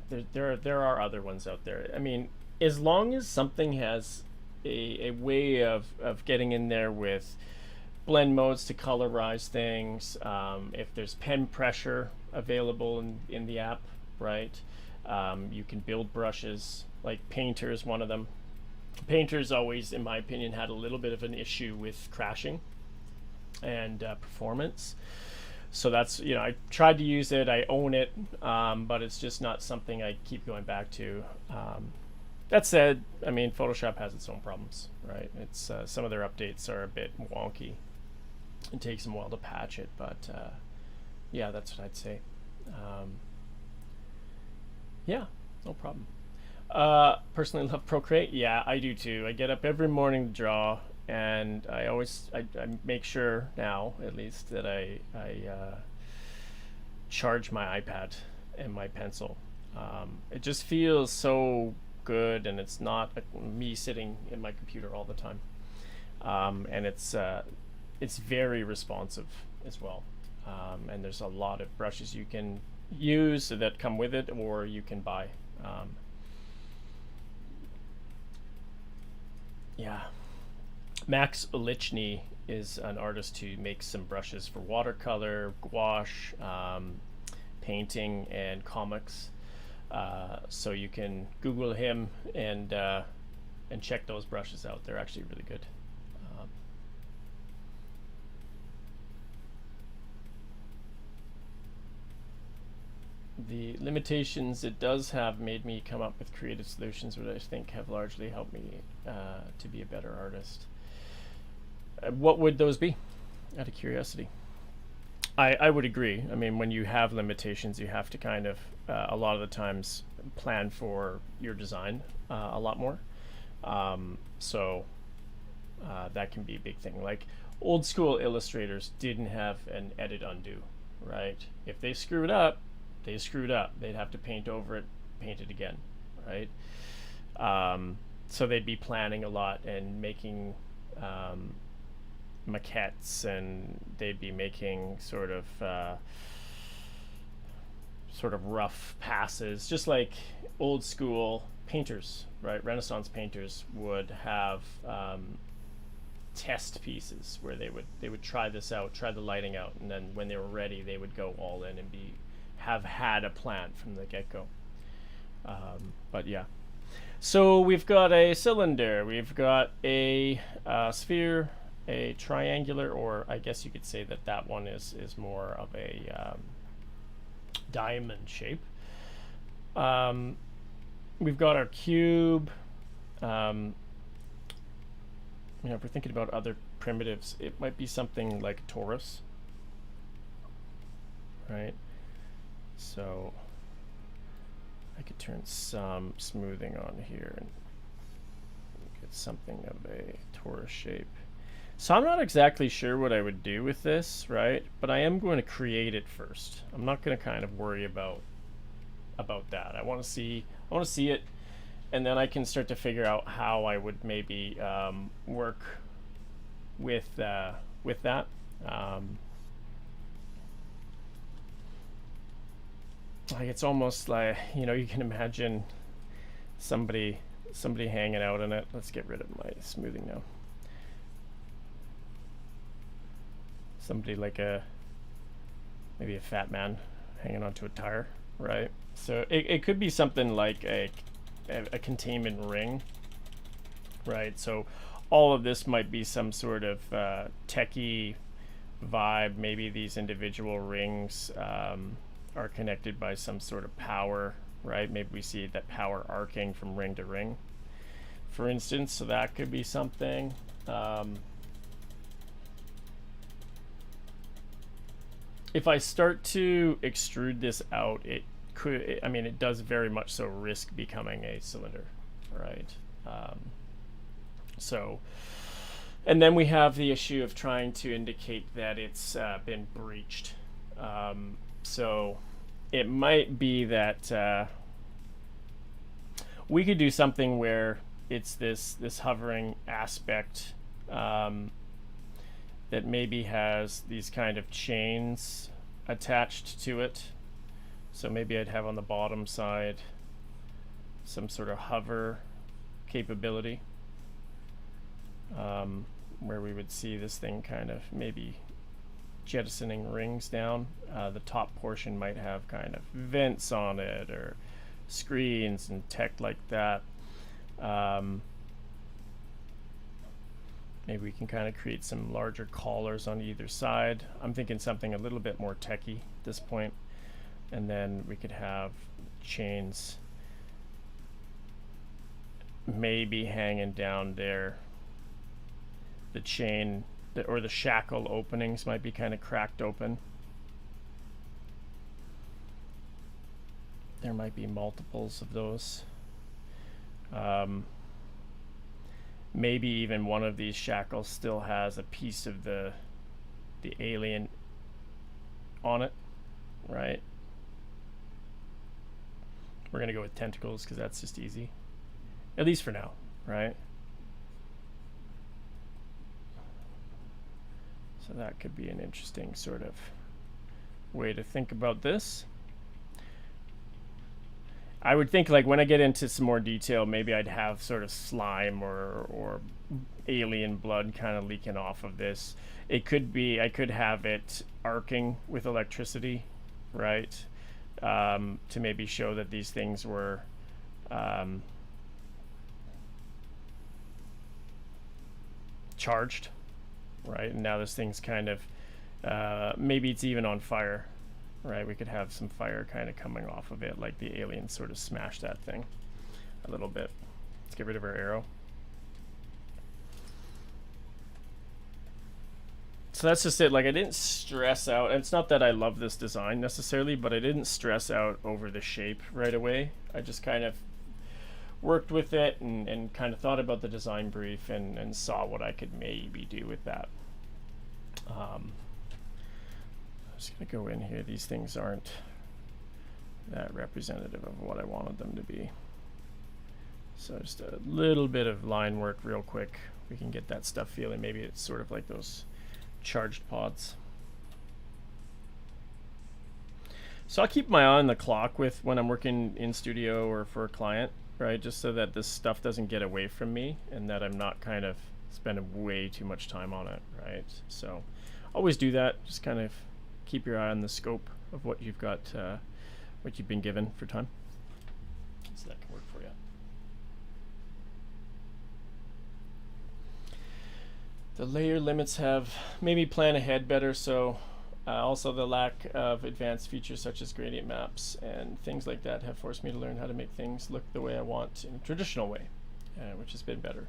there are other ones out there. I mean, as long as something has a way of getting in there with blend modes to colorize things, if there's pen pressure available in the app, right? You can build brushes, like Painter is one of them. Painter's always, in my opinion, had a little bit of an issue with crashing and performance. So that's, I tried to use it, I own it, but it's just not something I keep going back to. That said, I mean, Photoshop has its own problems, right? It's some of their updates are a bit wonky. It takes them a while to patch it, but yeah, that's what I'd say. Yeah, no problem. Personally love Procreate. Yeah, I do too. I get up every morning to draw, and I make sure now, at least, that I charge my iPad and my pencil. It just feels so good, and it's not me sitting in my computer all the time. And it's very responsive as well. And there's a lot of brushes you can use that come with it, or you can buy. Yeah. Max Lichny is an artist who makes some brushes for watercolor, gouache, painting, and comics. So you can Google him and check those brushes out. They're actually really good. The limitations it does have made me come up with creative solutions, which I think have largely helped me to be a better artist. What would those be, out of curiosity? I would agree. I mean, when you have limitations, you have to kind of, a lot of the times, plan for your design a lot more. So that can be a big thing. Like, old school illustrators didn't have an edit undo, right? If they screwed up, they screwed up. They'd have to paint over it, paint it again, right? So they'd be planning a lot and making maquettes, and they'd be making sort of rough passes, just like old school painters, right? Renaissance painters would have test pieces where they would try this out, try the lighting out, and then when they were ready, they would go all in and have had a plan from the get-go. But yeah, so we've got a cylinder, we've got a sphere, a triangular, or I guess you could say that one is more of a diamond shape. We've got our cube. If we're thinking about other primitives, it might be something like a torus, right? So I could turn some smoothing on here and get something of a torus shape. So I'm not exactly sure what I would do with this, right? But I am going to create it first. I'm not going to kind of worry about that. I want to see it, and then I can start to figure out how I would maybe work with that. Like, it's almost like, you can imagine somebody hanging out in it. Let's get rid of my smoothing now. Somebody like maybe a fat man hanging onto a tire, right? So it could be something like a containment ring, right? So all of this might be some sort of techie vibe. Maybe these individual rings are connected by some sort of power, right? Maybe we see that power arcing from ring to ring, for instance. So that could be something. If I start to extrude this out, it does very much so risk becoming a cylinder, right? And then we have the issue of trying to indicate that it's been breached. So it might be that we could do something where it's this hovering aspect that maybe has these kind of chains attached to it. So maybe I'd have on the bottom side some sort of hover capability, where we would see this thing kind of maybe jettisoning rings down. The top portion might have kind of vents on it, or screens and tech like that. Maybe we can kind of create some larger collars on either side. I'm thinking something a little bit more techy at this point. And then we could have chains maybe hanging down there. The chain or the shackle openings might be kind of cracked open. There might be multiples of those. Maybe even one of these shackles still has a piece of the alien on it, right? We're gonna go with tentacles because that's just easy, at least for now, right? So that could be an interesting sort of way to think about this. I would think, like, when I get into some more detail, maybe I'd have sort of slime or alien blood kind of leaking off of this. It could be, I could have it arcing with electricity, right? To maybe show that these things were charged, right? And now this thing's kind of, maybe it's even on fire. Right, we could have some fire kind of coming off of it, like the alien sort of smashed that thing a little bit. Let's get rid of our arrow. So that's just it. Like, I didn't stress out, and it's not that I love this design necessarily, but I didn't stress out over the shape right away. I just kind of worked with it and kind of thought about the design brief and saw what I could maybe do with that. I'm just going to go in here. These things aren't that representative of what I wanted them to be. So just a little bit of line work real quick. We can get that stuff feeling. Maybe it's sort of like those charged pods. So I'll keep my eye on the clock with when I'm working in studio or for a client, right? Just so that this stuff doesn't get away from me and that I'm not kind of spending way too much time on it, right? So always do that. Just kind of keep your eye on the scope of what you've got, what you've been given for time. So that can work for you. The layer limits have maybe plan ahead better, so also the lack of advanced features such as gradient maps and things like that have forced me to learn how to make things look the way I want in a traditional way, which has been better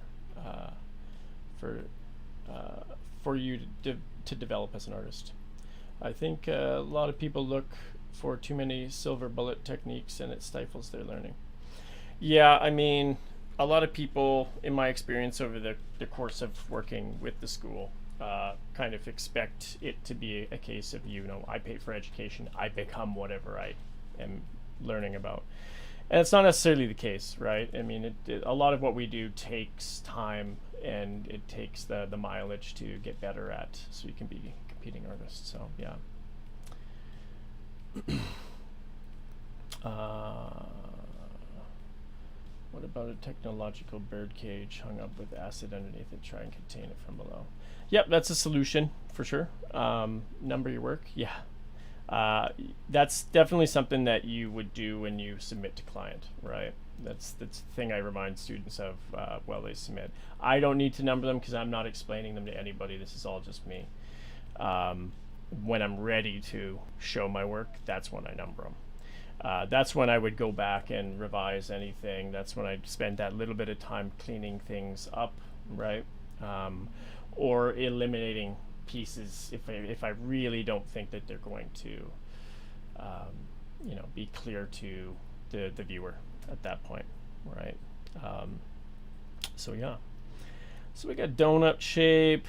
for you to develop as an artist. I think a lot of people look for too many silver bullet techniques and it stifles their learning. Yeah, I mean, a lot of people, in my experience over the course of working with the school, kind of expect it to be a case of, you know, I pay for education, I become whatever I am learning about. And it's not necessarily the case, right? I mean, a lot of what we do takes time and it takes the mileage to get better at, so you can be competing artists. So yeah. What about a technological bird cage hung up with acid underneath it? Try and contain it from below. Yep, that's a solution for sure. Number your work. Yeah. That's definitely something that you would do when you submit to client, right? That's the thing I remind students of while they submit. I don't need to number them because I'm not explaining them to anybody. This is all just me. When I'm ready to show my work, that's when I number them. That's when I would go back and revise anything. That's when I'd spend that little bit of time cleaning things up, right? Or eliminating pieces if I really don't think that they're going to, be clear to the viewer at that point, right? So yeah. So we got donut shape.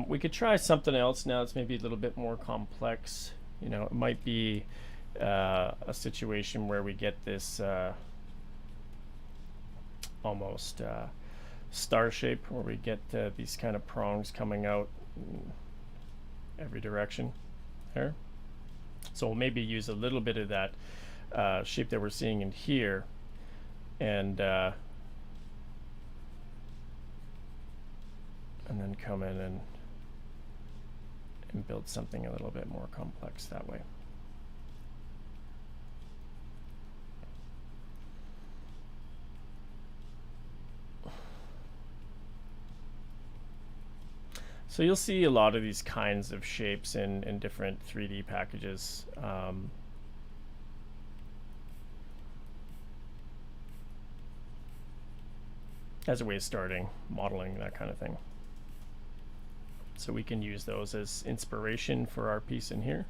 We could try something else now. It's maybe a little bit more complex. You know, it might be a situation where we get this almost star shape, where we get these kind of prongs coming out in every direction there. So we'll maybe use a little bit of that shape that we're seeing in here, and then come in and build something a little bit more complex that way. So you'll see a lot of these kinds of shapes in different 3D packages. As a way of starting modeling, that kind of thing. So we can use those as inspiration for our piece in here.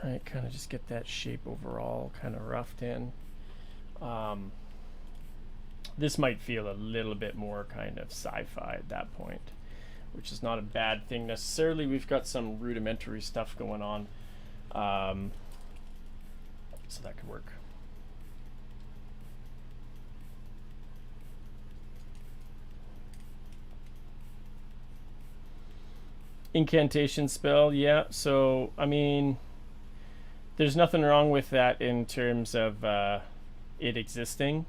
Right, kind of just get that shape overall kind of roughed in. This might feel a little bit more kind of sci-fi at that point, which is not a bad thing necessarily. We've got some rudimentary stuff going on, so that could work. Incantation spell, yeah. So, I mean, there's nothing wrong with that in terms of it existing.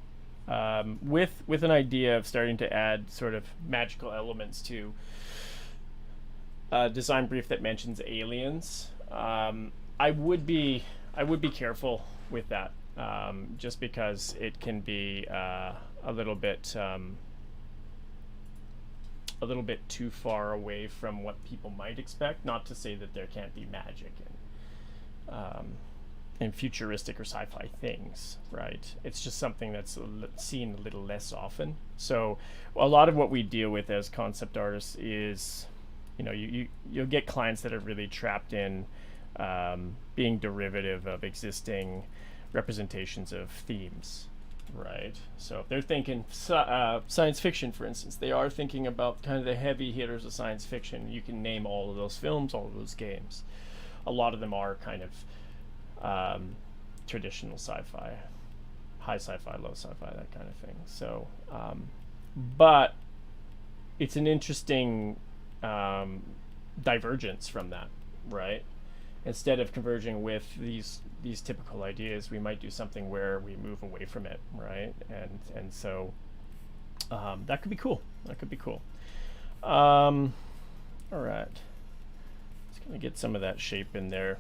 With an idea of starting to add sort of magical elements to a design brief that mentions aliens, I would be careful with that, just because it can be a little bit too far away from what people might expect. Not to say that there can't be magic and futuristic or sci-fi things, right? It's just something that's seen a little less often. So a lot of what we deal with as concept artists is, you know, you'll get clients that are really trapped in being derivative of existing representations of themes, right? So if they're thinking science fiction, for instance, they are thinking about kind of the heavy hitters of science fiction. You can name all of those films, all of those games. A lot of them are kind of traditional sci-fi, high sci-fi, low sci-fi, that kind of thing. So, but it's an interesting divergence from that, right? Instead of converging with these typical ideas, we might do something where we move away from it, right? And so that could be cool. That could be cool. All right, just gonna get some of that shape in there.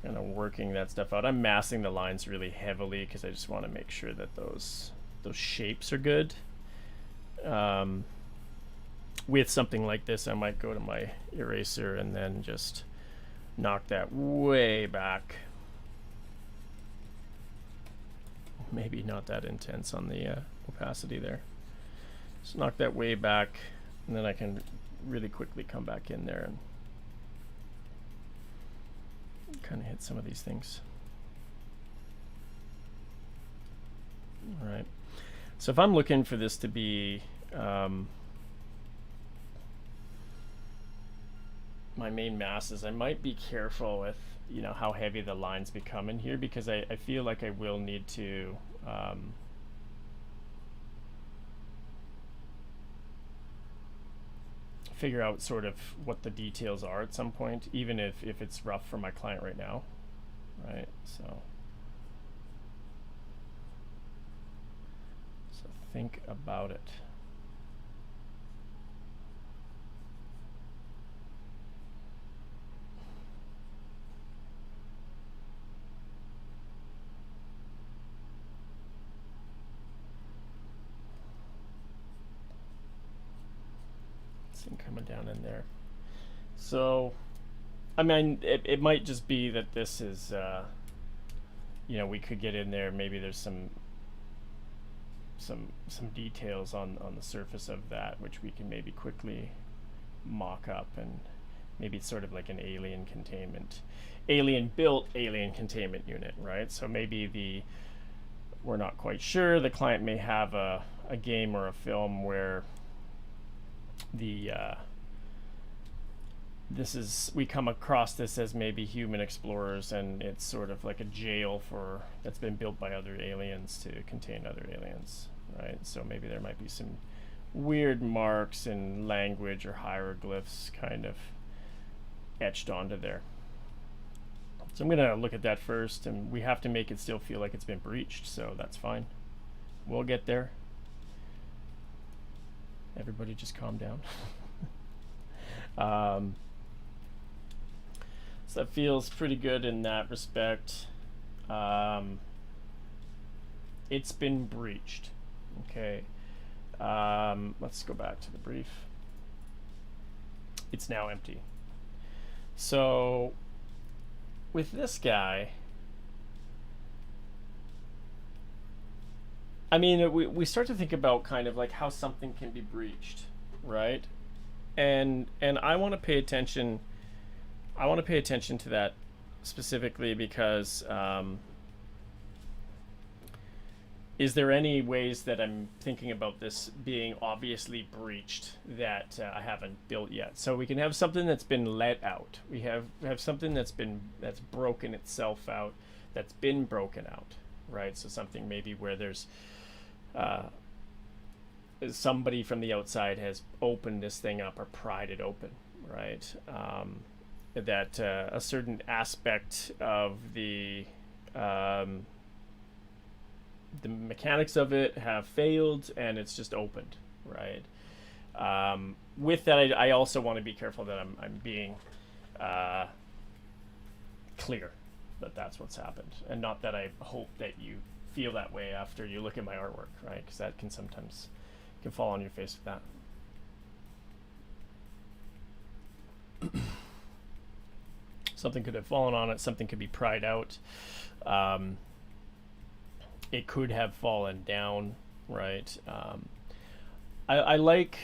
Kind of working that stuff out. I'm massing the lines really heavily because I just want to make sure that those shapes are good. With something like this, I might go to my eraser and then just knock that way back. Maybe not that intense on the opacity there. Just knock that way back, and then I can really quickly come back in there and kind of hit some of these things. All right. So if I'm looking for this to be my main masses, I might be careful with, you know, how heavy the lines become in here, because I feel like I will need to figure out sort of what the details are at some point, even if it's rough for my client right now, right? So think about it. Coming down in there. So I mean, it might just be that this is you know, we could get in there, maybe there's some details on the surface of that which we can maybe quickly mock up, and maybe it's sort of like an alien built alien containment unit, right? So maybe we're not quite sure, the client may have a game or a film where we come across this as maybe human explorers, and it's sort of like a jail that's been built by other aliens to contain other aliens, right? So maybe there might be some weird marks in language or hieroglyphs kind of etched onto there. So I'm gonna look at that first, and we have to make it still feel like it's been breached, so that's fine. We'll get there. Everybody just calm down. Um, so that feels pretty good in that respect. It's been breached. Okay. Let's go back to the brief. It's now empty. So with this guy, I mean, we start to think about kind of like how something can be breached, right? And I want to pay attention. I want to pay attention to that specifically because is there any ways that I'm thinking about this being obviously breached that I haven't built yet? So we can have something that's been let out. We have something that's broken itself out, that's been broken out, right? So something maybe where there's somebody from the outside has opened this thing up or pried it open, right? That a certain aspect of the mechanics of it have failed and it's just opened, right? With that, I also want to be careful that I'm being clear that that's what's happened, and not that I hope that you feel that way after you look at my artwork, right? Because that can sometimes fall on your face with that. Something could have fallen on it. Something could be pried out. It could have fallen down, right? I like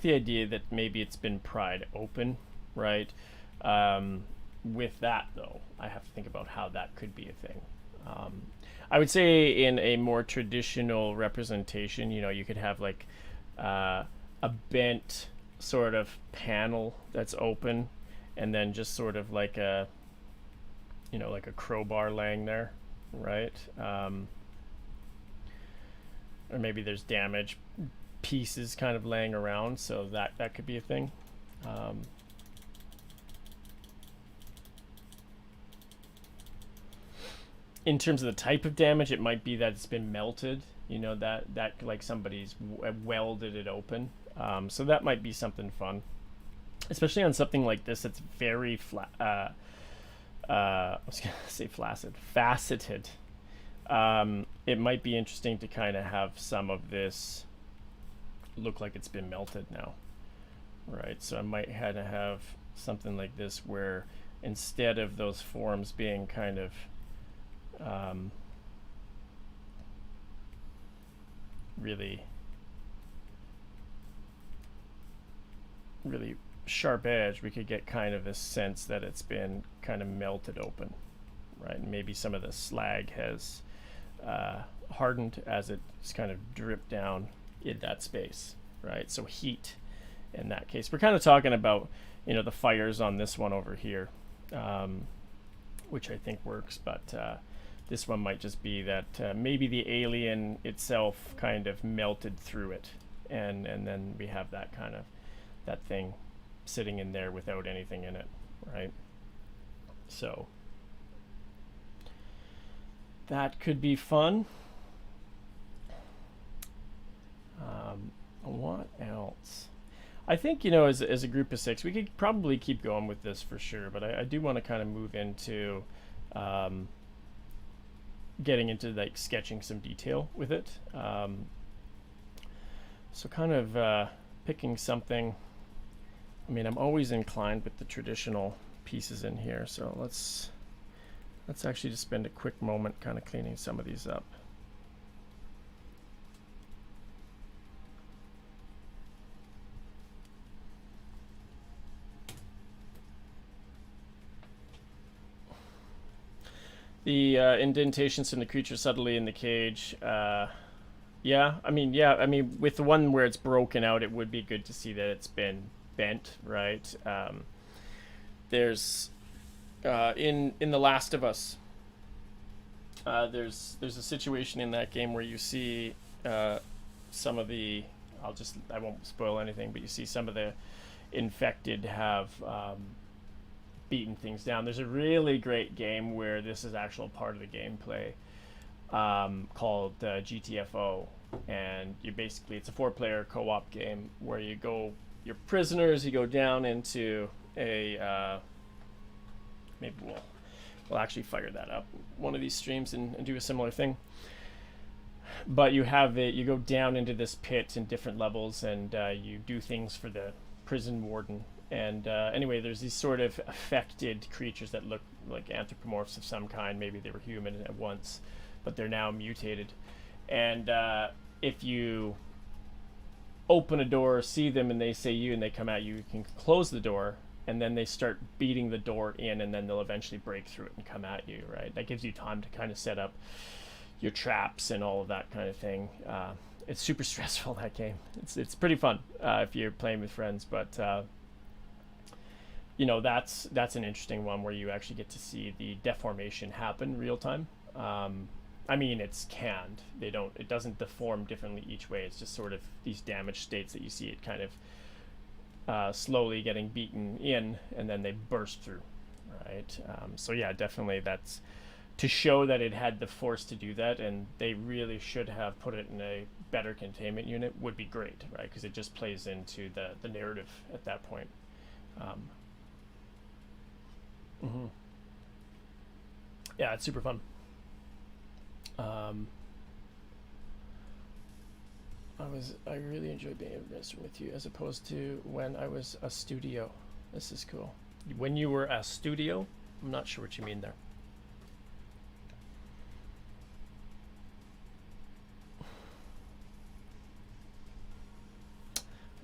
the idea that maybe it's been pried open, right? With that though, I have to think about how that could be a thing. I would say in a more traditional representation, you know, you could have like a bent sort of panel that's open, and then just sort of like a, you know, like a crowbar laying there, right? Or maybe there's damaged pieces kind of laying around, so that could be a thing. In terms of the type of damage, it might be that it's been melted, you know, that like somebody's welded it open. So that might be something fun, especially on something like this that's very flat. I was gonna say flaccid, faceted. It might be interesting to kind of have some of this look like it's been melted now, right? So I might have something like this where instead of those forms being kind of really sharp edge, we could get kind of this sense that it's been kind of melted open, right? And maybe some of the slag has hardened as it's kind of dripped down in that space, right? So heat in that case. We're kind of talking about, you know, the fires on this one over here, which I think works, but this one might just be that maybe the alien itself kind of melted through it, and then we have that kind of that thing sitting in there without anything in it, right? So that could be fun. What else? I think, you know, as a group of 6, we could probably keep going with this for sure, but I do want to kind of move into getting into like sketching some detail with it. So kind of picking something. I mean, I'm always inclined with the traditional pieces in here, so let's actually just spend a quick moment kind of cleaning some of these up. The indentations from the creature subtly in the cage. Yeah, I mean, with the one where it's broken out, it would be good to see that it's been bent, right? There's in The Last of Us, there's a situation in that game where you see some of the, I won't spoil anything, but you see some of the infected have beaten things down. There's a really great game where this is actual part of the gameplay, called GTFO, and it's a 4-player co-op game where you your prisoners. You go down into maybe we'll actually fire that up one of these streams and do a similar thing. But you go down into this pit in different levels, and you do things for the prison warden. And anyway, there's these sort of affected creatures that look like anthropomorphs of some kind. Maybe they were human at once, but they're now mutated. And if you open a door, see them, and they say you, and they come at you, you can close the door, and then they start beating the door in, and then they'll eventually break through it and come at you, right? That gives you time to kind of set up your traps and all of that kind of thing. It's super stressful, that game. It's pretty fun if you're playing with friends, but you know, that's an interesting one where you actually get to see the deformation happen real time. I mean, it's canned. It doesn't deform differently each way. It's just sort of these damaged states that you see it kind of slowly getting beaten in, and then they burst through, right? So yeah, definitely that's to show that it had the force to do that, and they really should have put it in a better containment unit would be great, right? Because it just plays into the narrative at that point. Yeah, it's super fun. I really enjoyed being able to register with you as opposed to when I was a studio. This is cool. When you were a studio? I'm not sure what you mean there.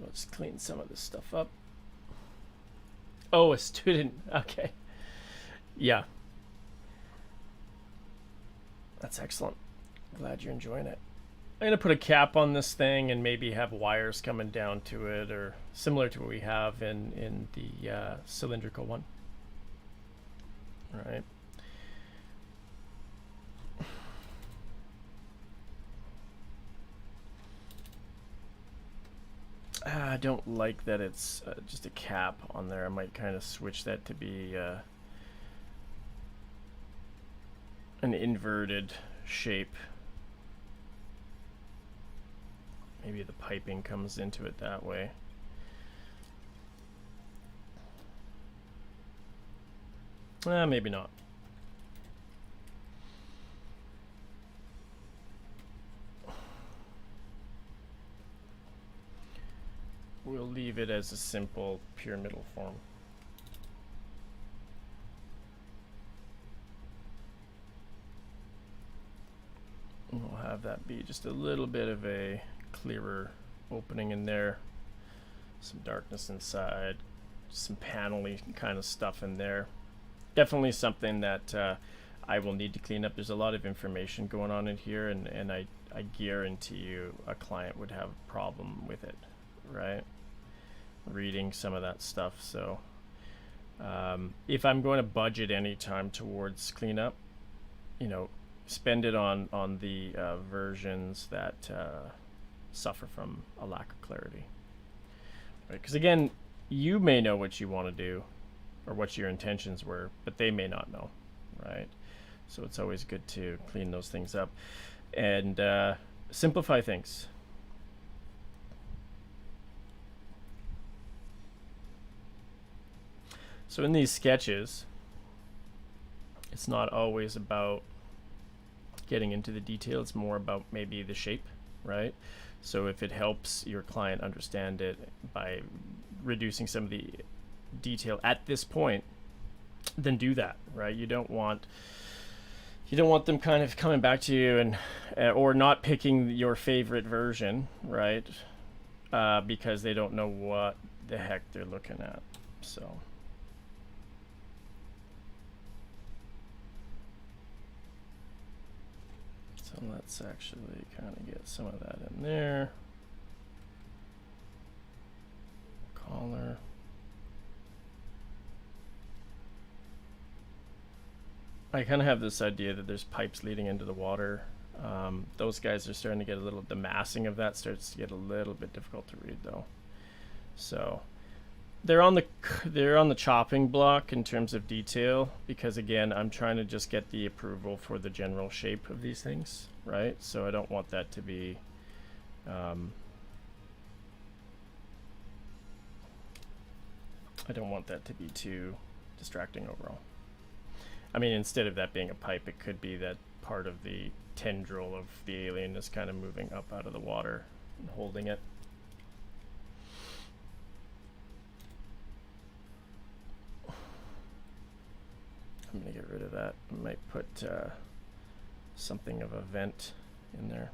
Let's clean some of this stuff up. Oh, a student. Okay. Yeah. That's excellent. Glad you're enjoying it. I'm going to put a cap on this thing and maybe have wires coming down to it, or similar to what we have in the cylindrical one. All right. I don't like that it's just a cap on there. I might kind of switch that to be an inverted shape. Maybe the piping comes into it that way. Maybe not. We'll leave it as a simple pyramidal form. We'll have that be just a little bit of a clearer opening in there. Some darkness inside. Some panel-y kind of stuff in there. Definitely something that I will need to clean up. There's a lot of information going on in here, and I guarantee you a client would have a problem with it, right? Reading some of that stuff. So if I'm going to budget any time towards cleanup, you know, spend it on the versions that suffer from a lack of clarity, right? Because again, you may know what you want to do or what your intentions were, but they may not know, right? So it's always good to clean those things up and simplify things. So in these sketches, it's not always about getting into the detail. It's more about maybe the shape, right? So if it helps your client understand it by reducing some of the detail at this point, then do that, right? You don't want them kind of coming back to you and or not picking your favorite version, right? Because they don't know what the heck they're looking at. So let's actually kind of get some of that in there. Collar. I kind of have this idea that there's pipes leading into the water. Those guys are starting to get the massing of that starts to get a little bit difficult to read though. So they're on the chopping block in terms of detail, because again, I'm trying to just get the approval for the general shape of these things, right? So I don't want that to be I don't want that to be too distracting overall. I mean, instead of that being a pipe, it could be that part of the tendril of the alien is kind of moving up out of the water and holding it. I'm going to get rid of that. I might put something of a vent in there.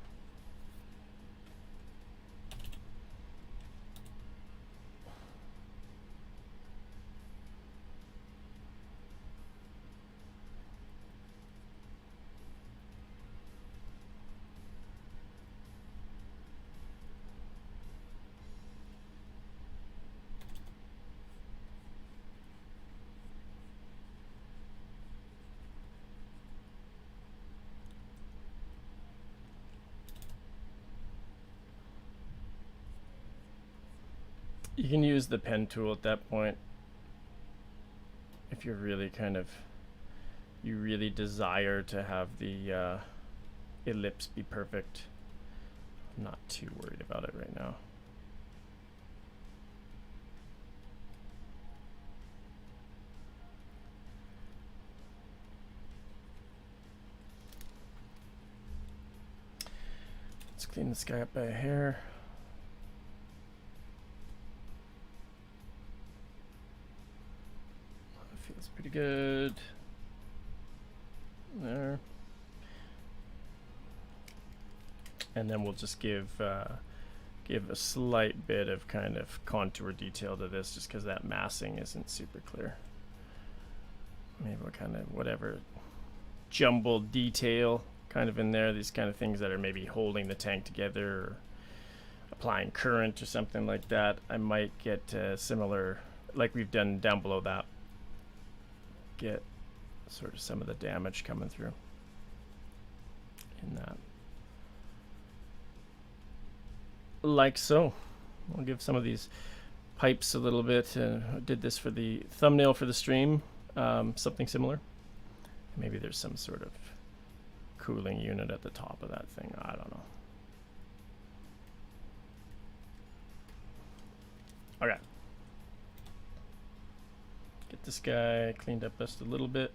You can use the pen tool at that point if you're really kind of, you really desire to have the ellipse be perfect. I'm not too worried about it right now. Let's clean this guy up by a hair. Feels pretty good. There. And then we'll just give a slight bit of kind of contour detail to this, just because that massing isn't super clear. Maybe we'll kind of whatever jumbled detail kind of in there, these kind of things that are maybe holding the tank together or applying current or something like that. I might get similar, like we've done down below that. Get sort of some of the damage coming through in that, like so. I'll give some of these pipes a little bit. I did this for the thumbnail for the stream, something similar. Maybe there's some sort of cooling unit at the top of that thing. I don't know. Okay. Get this guy cleaned up just a little bit.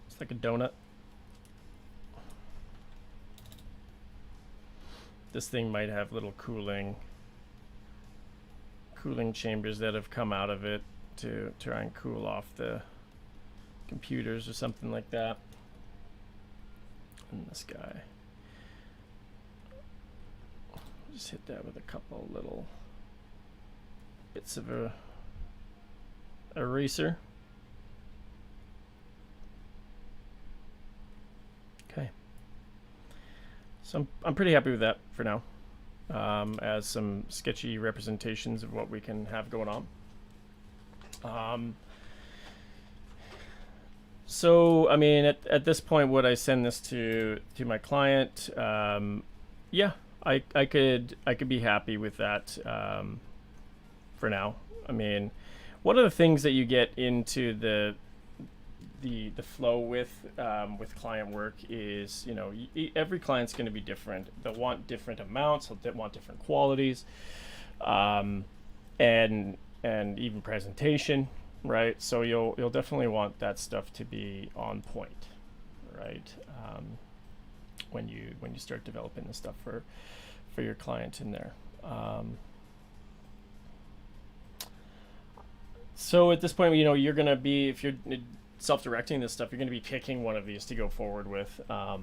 It's like a donut. This thing might have little cooling chambers that have come out of it to try and cool off the computers or something like that. And this guy, just hit that with a couple little bits of a eraser. Okay, so I'm pretty happy with that for now, as some sketchy representations of what we can have going on. So I mean, at this point, would I send this to my client? Yeah, I could be happy with that for now. I mean, one of the things that you get into the flow with client work is, you know, every client's going to be different. They'll want different amounts. They'll want different qualities, and even presentation, right? So you'll definitely want that stuff to be on point, right? When you start developing the stuff for your client in there. So at this point, you know, you're going to be, if you're self-directing this stuff, you're going to be picking one of these to go forward with. I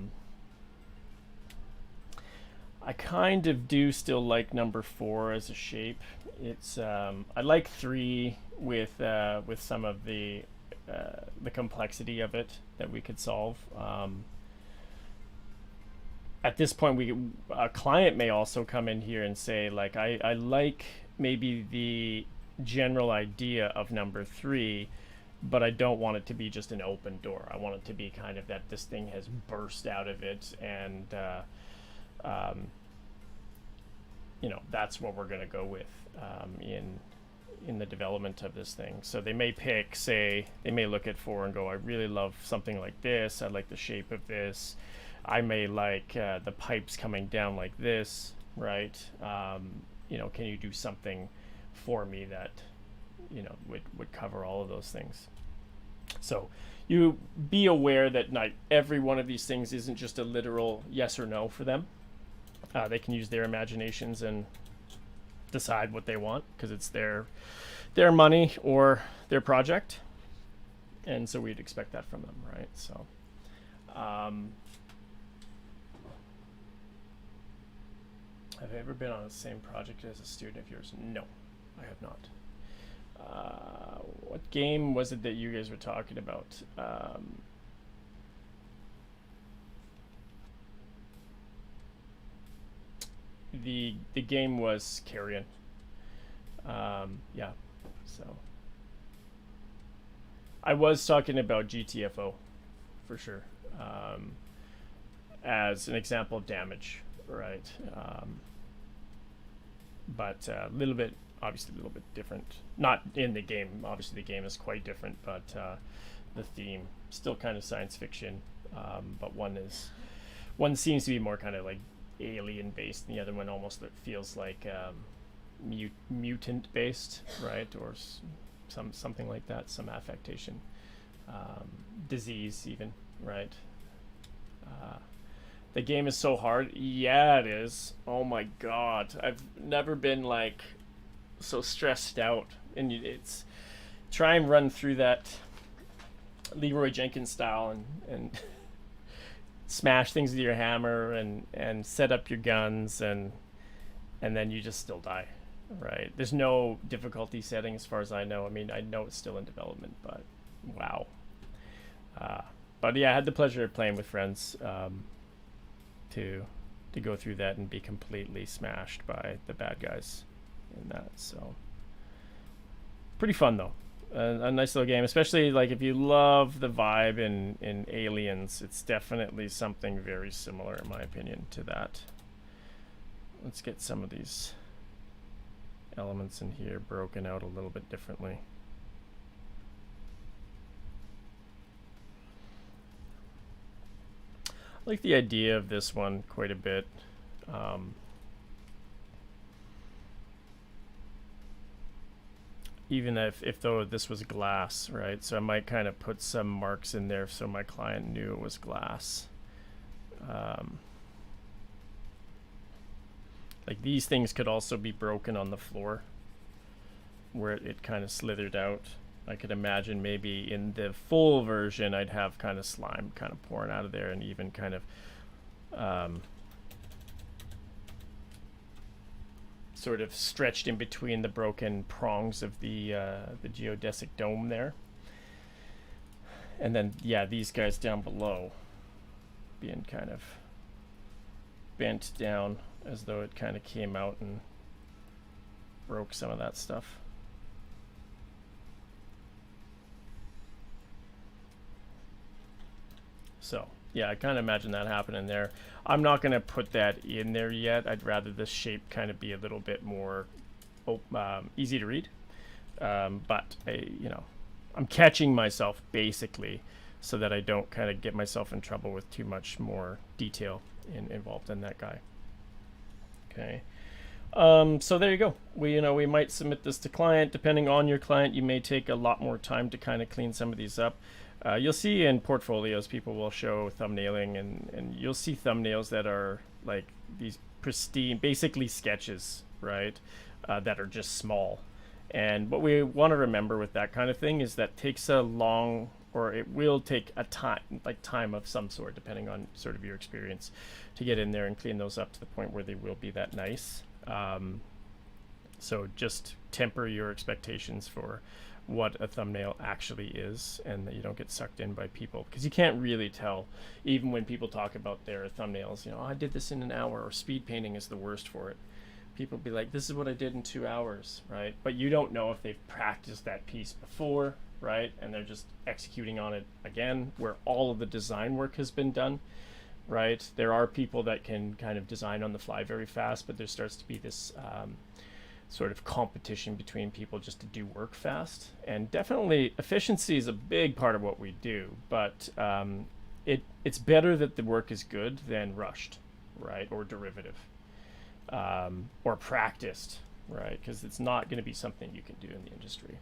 kind of do still like number 4 as a shape. It's I like 3 with some of the complexity of it that we could solve. At this point, a client may also come in here and say, like, I like maybe the general idea of number 3, but I don't want it to be just an open door. I want it to be kind of that this thing has burst out of it, and you know, that's what we're going to go with in the development of this thing. So they may pick, say, they may look at 4 and go, I really love something like this. I like the shape of this. I may like the pipes coming down like this, right? You know, can you do something for me that, would cover all of those things. So you be aware that not every one of these things isn't just a literal yes or no for them. They can use their imaginations and decide what they want, because it's their money or their project, and so we'd expect that from them, right? So have I ever been on the same project as a student of yours? No, I have not. What game was it that you guys were talking about? The game was Carrion. Yeah, so I was talking about GTFO for sure, as an example of damage, right? But obviously a little bit different. Not in the game. Obviously the game is quite different, but the theme still kind of science fiction. But one seems to be more kind of like alien based, and the other one almost feels like mutant based, right? Or something like that, some affectation, disease even, right? The game is so hard. Yeah, it is. Oh my god, I've never been like so stressed out. And it's try and run through that Leroy Jenkins style and smash things with your hammer and set up your guns, and then you just still die, right? There's no difficulty setting as far as I know. I mean, I know it's still in development, but wow. But yeah, I had the pleasure of playing with friends to go through that and be completely smashed by the bad guys in that. So pretty fun though. A nice little game, especially like if you love the vibe in Aliens. It's definitely something very similar, in my opinion, to that. Let's get some of these elements in here broken out a little bit differently. I like the idea of this one quite a bit. Even if though this was glass, right? So I might kind of put some marks in there so my client knew it was glass. Like these things could also be broken on the floor where it kind of slithered out. I could imagine maybe in the full version I'd have kind of slime kind of pouring out of there, and even kind of sort of stretched in between the broken prongs of the geodesic dome there. And then yeah, these guys down below being kind of bent down as though it kind of came out and broke some of that stuff. So yeah, I kind of imagine that happening there. I'm not going to put that in there yet. I'd rather the shape kind of be a little bit more easy to read. But I'm catching myself basically so that I don't kind of get myself in trouble with too much more detail involved in that guy. Okay. So there you go. We might submit this to client. Depending on your client, you may take a lot more time to kind of clean some of these up. You'll see in portfolios, people will show thumbnailing, and you'll see thumbnails that are like these pristine, basically sketches, right? That are just small. And what we want to remember with that kind of thing is that takes a long, or it will take a time of some sort, depending on sort of your experience, to get in there and clean those up to the point where they will be that nice. So just temper your expectations for what a thumbnail actually is, and that you don't get sucked in by people, because you can't really tell. Even when people talk about their thumbnails, I did this in an hour, or speed painting is the worst for it. People be like, this is what I did in 2 hours, right? But you don't know if they've practiced that piece before, right? And they're just executing on it again, where all of the design work has been done, right? There are people that can kind of design on the fly very fast, but there starts to be this sort of competition between people just to do work fast. And definitely efficiency is a big part of what we do, but it's better that the work is good than rushed, right? Or derivative, or practiced, right? Because it's not going to be something you can do in the industry.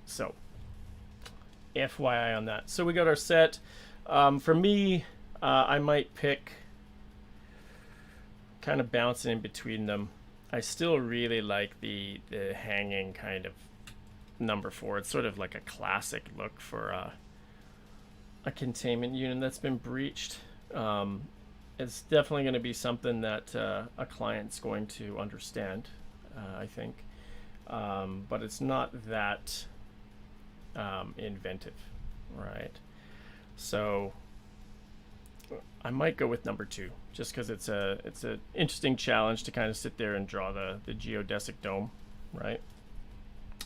So FYI on that. So we got our set. For me, I might pick, kind of bouncing in between them. I still really like the hanging kind of number 4. It's sort of like a classic look for a containment unit that's been breached. It's definitely going to be something that a client's going to understand, I think. But it's not that inventive, right? So I might go with number 2, just because it's a interesting challenge to kind of sit there and draw the geodesic dome, right?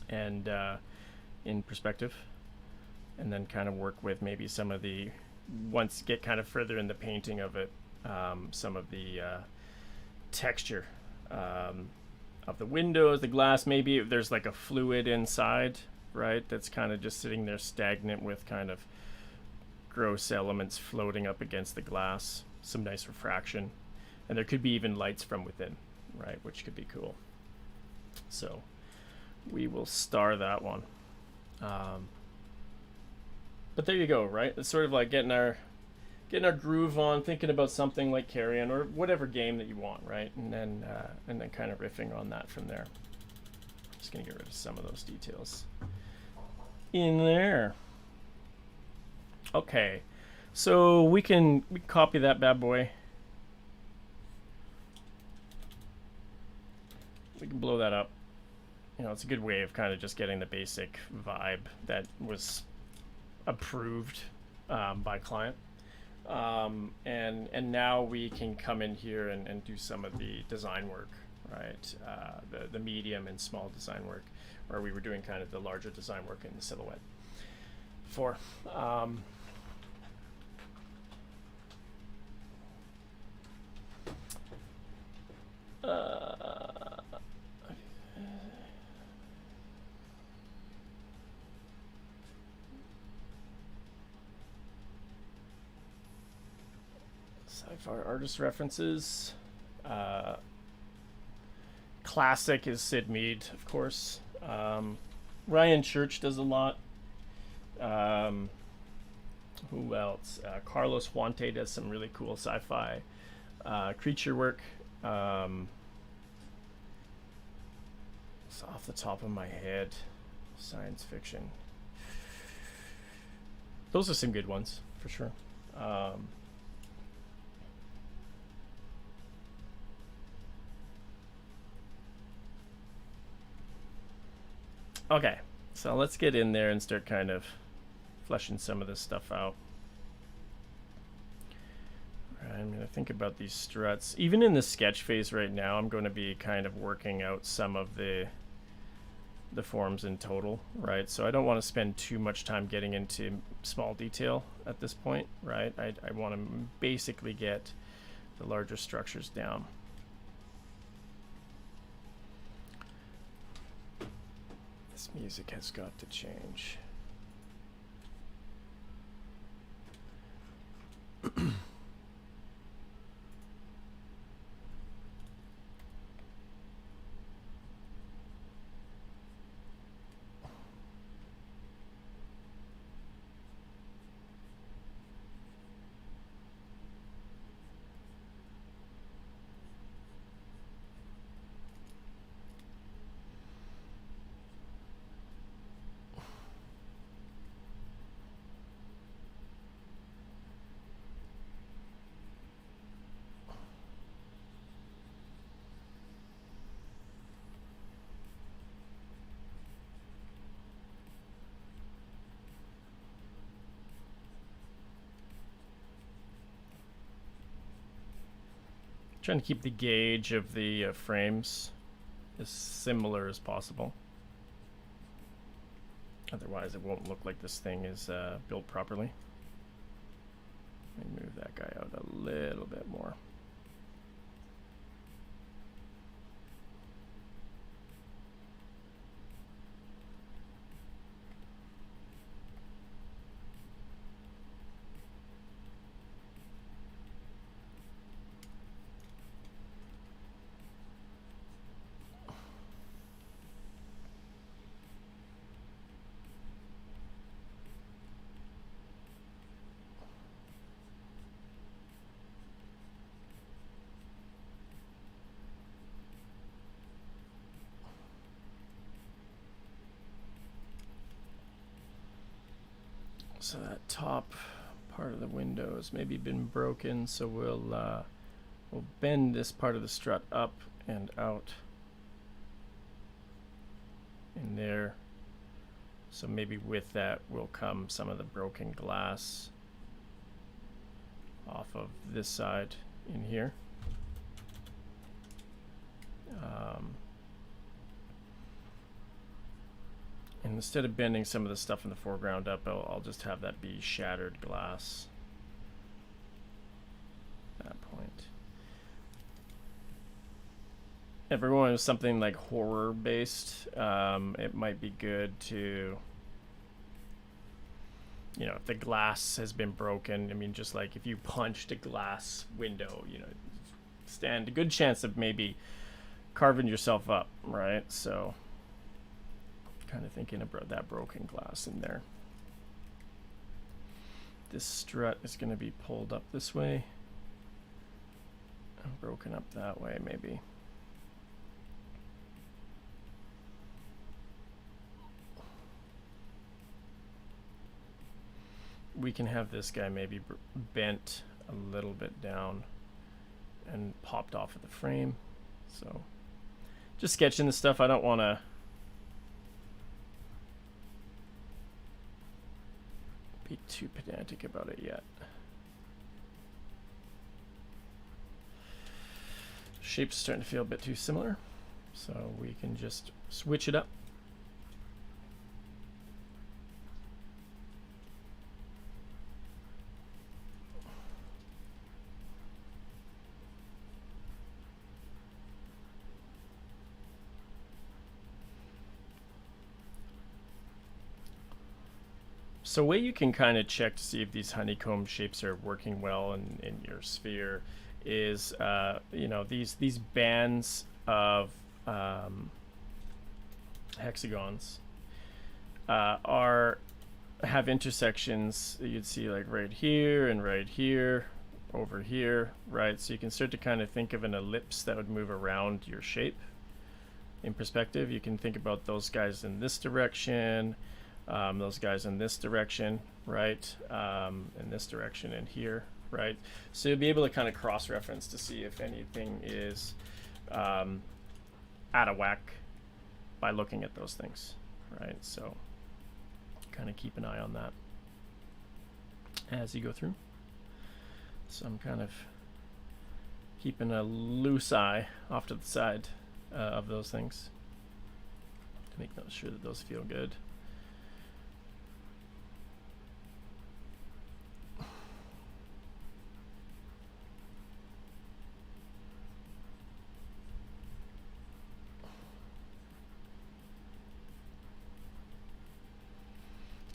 And in perspective, and then kind of work with maybe some of the, once get kind of further in the painting of it, some of the texture of the windows, the glass. Maybe if there's like a fluid inside, right, that's kind of just sitting there stagnant with kind of gross elements floating up against the glass, some nice refraction, and there could be even lights from within, right, which could be cool. So we will star that one. But there you go, right? It's sort of like getting our groove on, thinking about something like Carrion or whatever game that you want, right? And then kind of riffing on that from there. Just gonna get rid of some of those details in there. Okay, so we can copy that bad boy. We can blow that up. You know, it's a good way of kind of just getting the basic vibe that was approved by client. And now we can come in here and do some of the design work, right? The medium and small design work, where we were doing kind of the larger design work in the silhouette. For Sci-Fi artist references. Classic is Sid Mead, of course. Ryan Church does a lot. Who else? Carlos Huante does some really cool sci-fi creature work. It's off the top of my head. Science fiction. Those are some good ones, for sure. Okay, so let's get in there and start kind of fleshing some of this stuff out. I'm going to think about these struts. Even in the sketch phase right now, I'm going to be kind of working out some of the forms in total, right? So I don't want to spend too much time getting into small detail at this point, right? I want to basically get the larger structures down. This music has got to change. Trying to keep the gauge of the frames as similar as possible. Otherwise, it won't look like this thing is built properly. Let me move that guy out a little bit more. So that top part of the window has maybe been broken, so we'll bend this part of the strut up and out in there. So maybe with that will come some of the broken glass off of this side in here. And instead of bending some of the stuff in the foreground up, I'll just have that be shattered glass at that point. If we're going with something like horror based, it might be good to, you know, if the glass has been broken, I mean, just like if you punched a glass window, you know, stand a good chance of maybe carving yourself up, right? So kind of thinking about that broken glass in there. This strut is going to be pulled up this way and broken up that way maybe. We can have this guy maybe bent a little bit down and popped off of the frame. So just sketching the stuff. I don't want to be too pedantic about it yet. Shape's starting to feel a bit too similar, so we can just switch it up. So a way you can kind of check to see if these honeycomb shapes are working well in your sphere is, you know, these bands of hexagons have intersections that you'd see like right here and right here, over here, right? So you can start to kind of think of an ellipse that would move around your shape in perspective. You can think about those guys in this direction. Those guys in this direction, right? In this direction and here, right? So you'll be able to kind of cross-reference to see if anything is out of whack by looking at those things, right? So kind of keep an eye on that as you go through. So I'm kind of keeping a loose eye off to the side of those things to make sure that those feel good.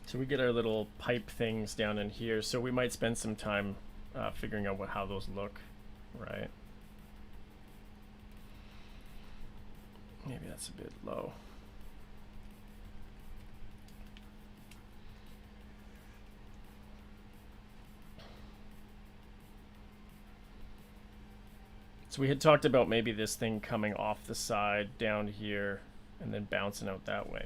So we get our little pipe things down in here. So we might spend some time figuring out how those look, right? Maybe that's a bit low. So we had talked about maybe this thing coming off the side down here and then bouncing out that way.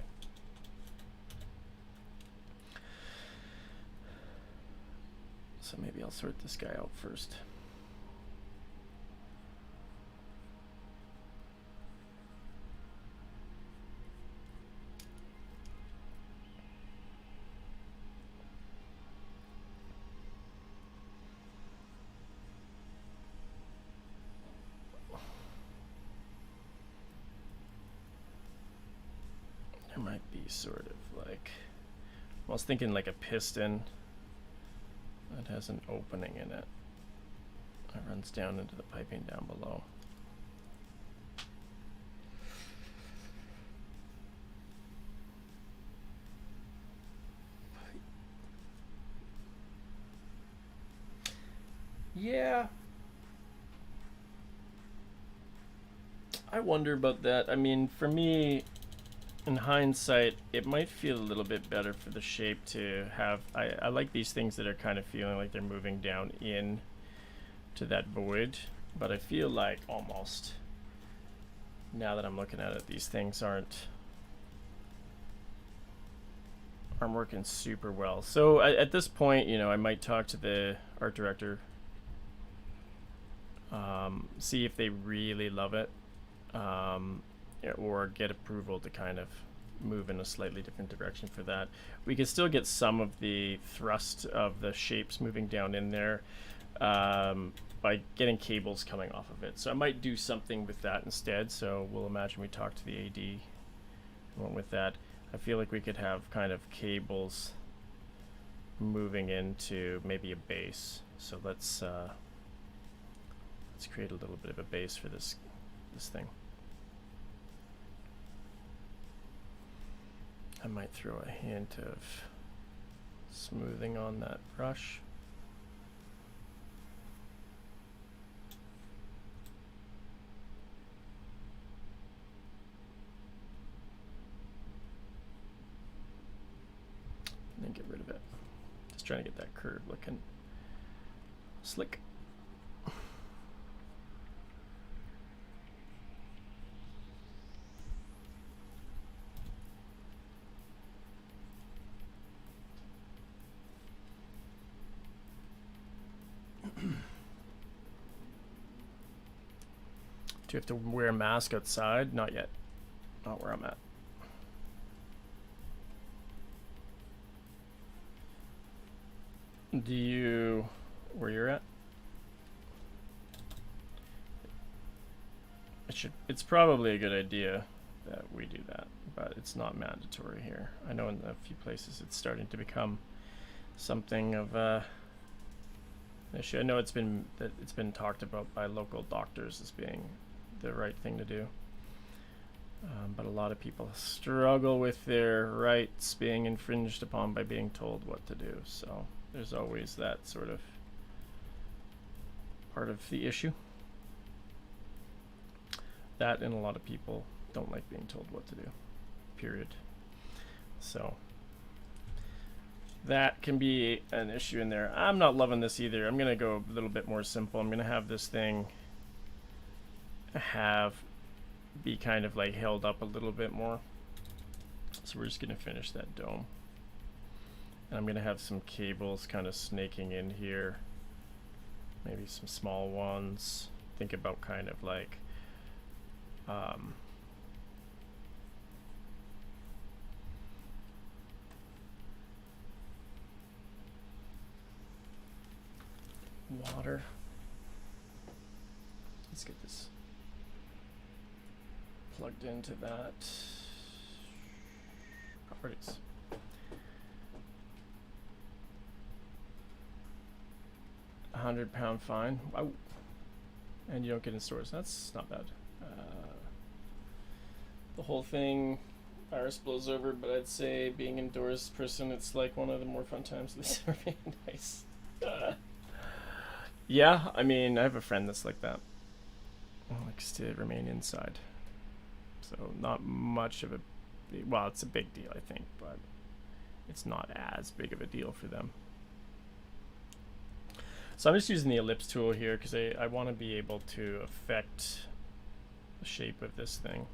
So maybe I'll sort this guy out first. There might be sort of like, I was thinking like a piston that has an opening in it that runs down into the piping down below. Yeah, I wonder about that. I mean, for me, in hindsight, it might feel a little bit better for the shape to have, I like these things that are kind of feeling like they're moving down in to that void, but I feel like almost, now that I'm looking at it, these things aren't aren't working super well. So at this point, you know, I might talk to the art director, see if they really love it, or get approval to kind of move in a slightly different direction for that. We can still get some of the thrust of the shapes moving down in there by getting cables coming off of it. So I might do something with that instead. So we'll imagine we talk to the AD and went with that. I feel like we could have kind of cables moving into maybe a base. So let's create a little bit of a base for this thing. I might throw a hint of smoothing on that brush. And then get rid of it. Just trying to get that curve looking slick. Do you have to wear a mask outside? Not yet. Not where I'm at. Do you... where you're at? It's probably a good idea that we do that, but it's not mandatory here. I know in a few places it's starting to become something of a issue. I know it's been talked about by local doctors as being the right thing to do, but a lot of people struggle with their rights being infringed upon by being told what to do. So there's always that sort of part of the issue. That, and a lot of people don't like being told what to do, period. So that can be an issue in there. I'm not loving this either. I'm gonna go a little bit more simple. I'm gonna have this thing be kind of like held up a little bit more. So we're just gonna finish that dome. And I'm gonna have some cables kind of snaking in here. Maybe some small ones. Think about kind of like water. Let's get this plugged into that. Properties. £100 fine. Wow. And you don't get in stores. That's not bad. The whole thing, virus blows over, but I'd say being indoors person, it's like one of the more fun times of the summer. Nice. Yeah, I mean, I have a friend that's like that. Likes to remain inside. So not much of a, well, it's a big deal, I think, but it's not as big of a deal for them. So I'm just using the ellipse tool here because I want to be able to affect the shape of this thing.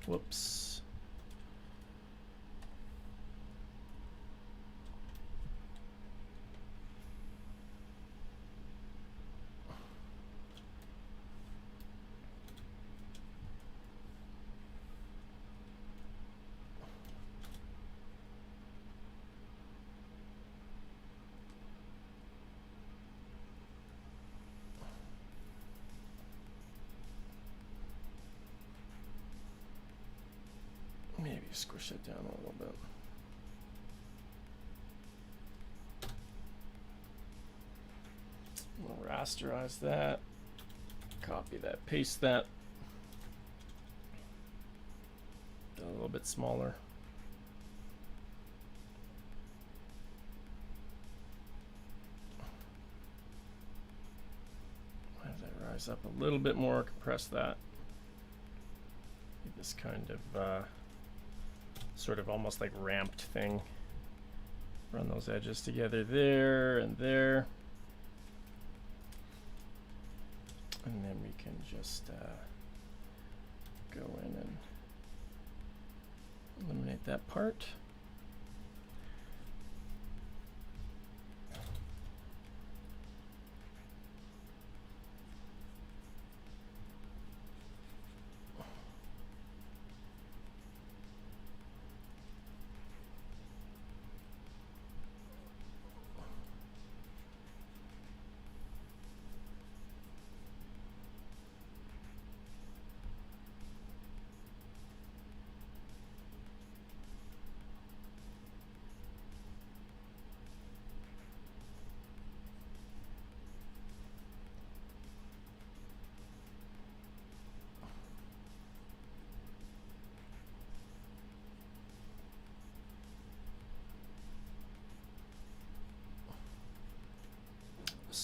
Whoops. Maybe squish it down a little bit. We'll rasterize that. Copy that, paste that. A little bit smaller. Have that rise up a little bit more, compress that. Get this kind of sort of almost like ramped thing. Run those edges together there and there. And then we can just go in and eliminate that part.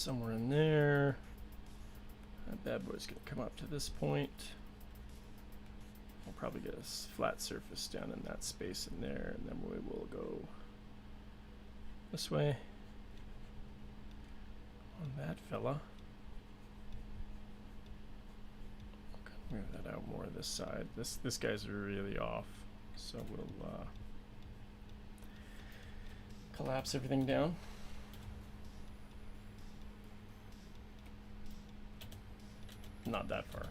somewhere in there. That bad boy's gonna come up to this point. We'll probably get a flat surface down in that space in there, and then we will go this way on that fella. Okay, move that out more this side. This guy's really off, so we'll collapse everything down. Not that far.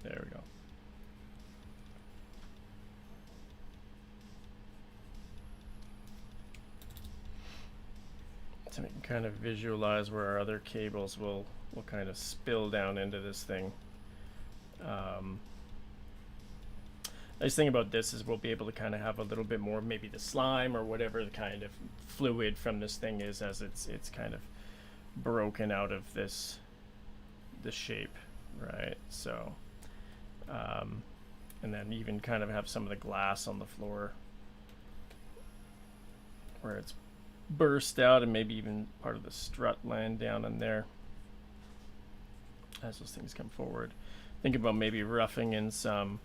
There we go. So we can kind of visualize where our other cables will kind of spill down into this thing. Nice thing about this is we'll be able to kind of have a little bit more, maybe the slime or whatever the kind of fluid from this thing is, as it's kind of broken out of the shape, right? So, and then even kind of have some of the glass on the floor where it's burst out, and maybe even part of the strut land down in there as those things come forward. Think about maybe roughing in some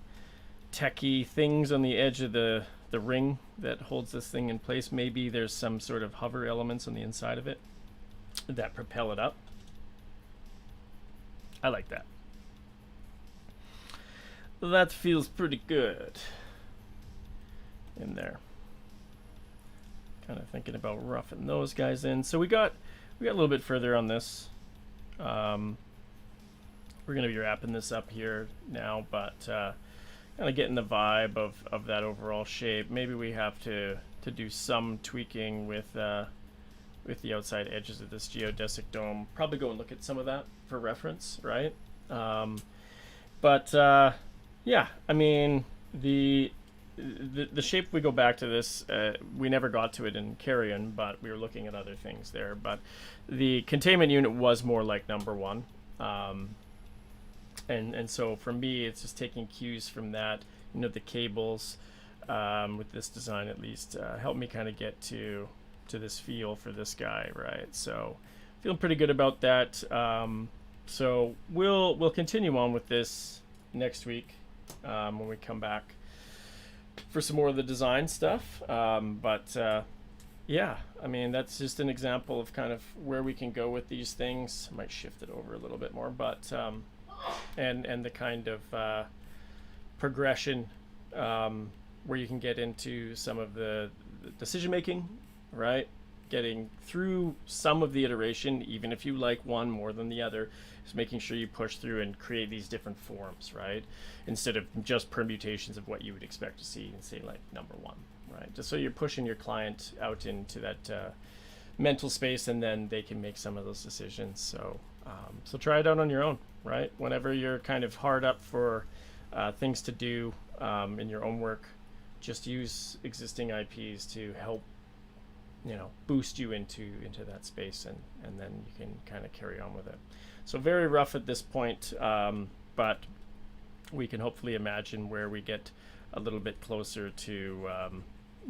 techie things on the edge of the ring that holds this thing in place. Maybe there's some sort of hover elements on the inside of it that propel it up. I like that. That feels pretty good in there. Kind of thinking about roughing those guys in. So we got a little bit further on this. We're gonna be wrapping this up here now, but kind of getting the vibe of that overall shape. Maybe we have to do some tweaking with the outside edges of this geodesic dome. Probably go and look at some of that for reference, right? Yeah, I mean, the shape, we go back to this, we never got to it in Carrion, but we were looking at other things there. But the containment unit was more like number one. And so for me, it's just taking cues from that. You know, the cables, with this design at least, help me kind of get to this feel for this guy, right? So feeling pretty good about that. So we'll continue on with this next week when we come back for some more of the design stuff. Yeah, I mean, that's just an example of kind of where we can go with these things. I might shift it over a little bit more, but and the kind of progression where you can get into some of the decision making, right? Getting through some of the iteration, even if you like one more than the other, is making sure you push through and create these different forms, right? Instead of just permutations of what you would expect to see in, say, like number one, right? Just so you're pushing your client out into that mental space, and then they can make some of those decisions. So try it out on your own, right? Whenever you're kind of hard up for things to do in your own work, just use existing IPs to help, you know, boost you into that space, and then you can kind of carry on with it. So very rough at this point, but we can hopefully imagine where we get a little bit closer to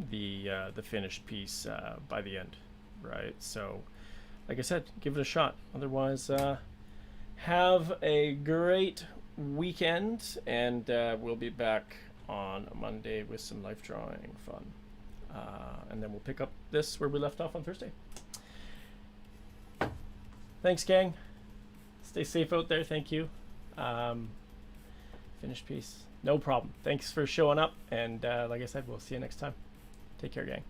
the finished piece by the end, right? So like I said, give it a shot. Otherwise, have a great weekend, and we'll be back on Monday with some life drawing fun. And then we'll pick up this where we left off on Thursday. Thanks, gang. Stay safe out there. Thank you. Finished piece. No problem. Thanks for showing up. And like I said, we'll see you next time. Take care, gang.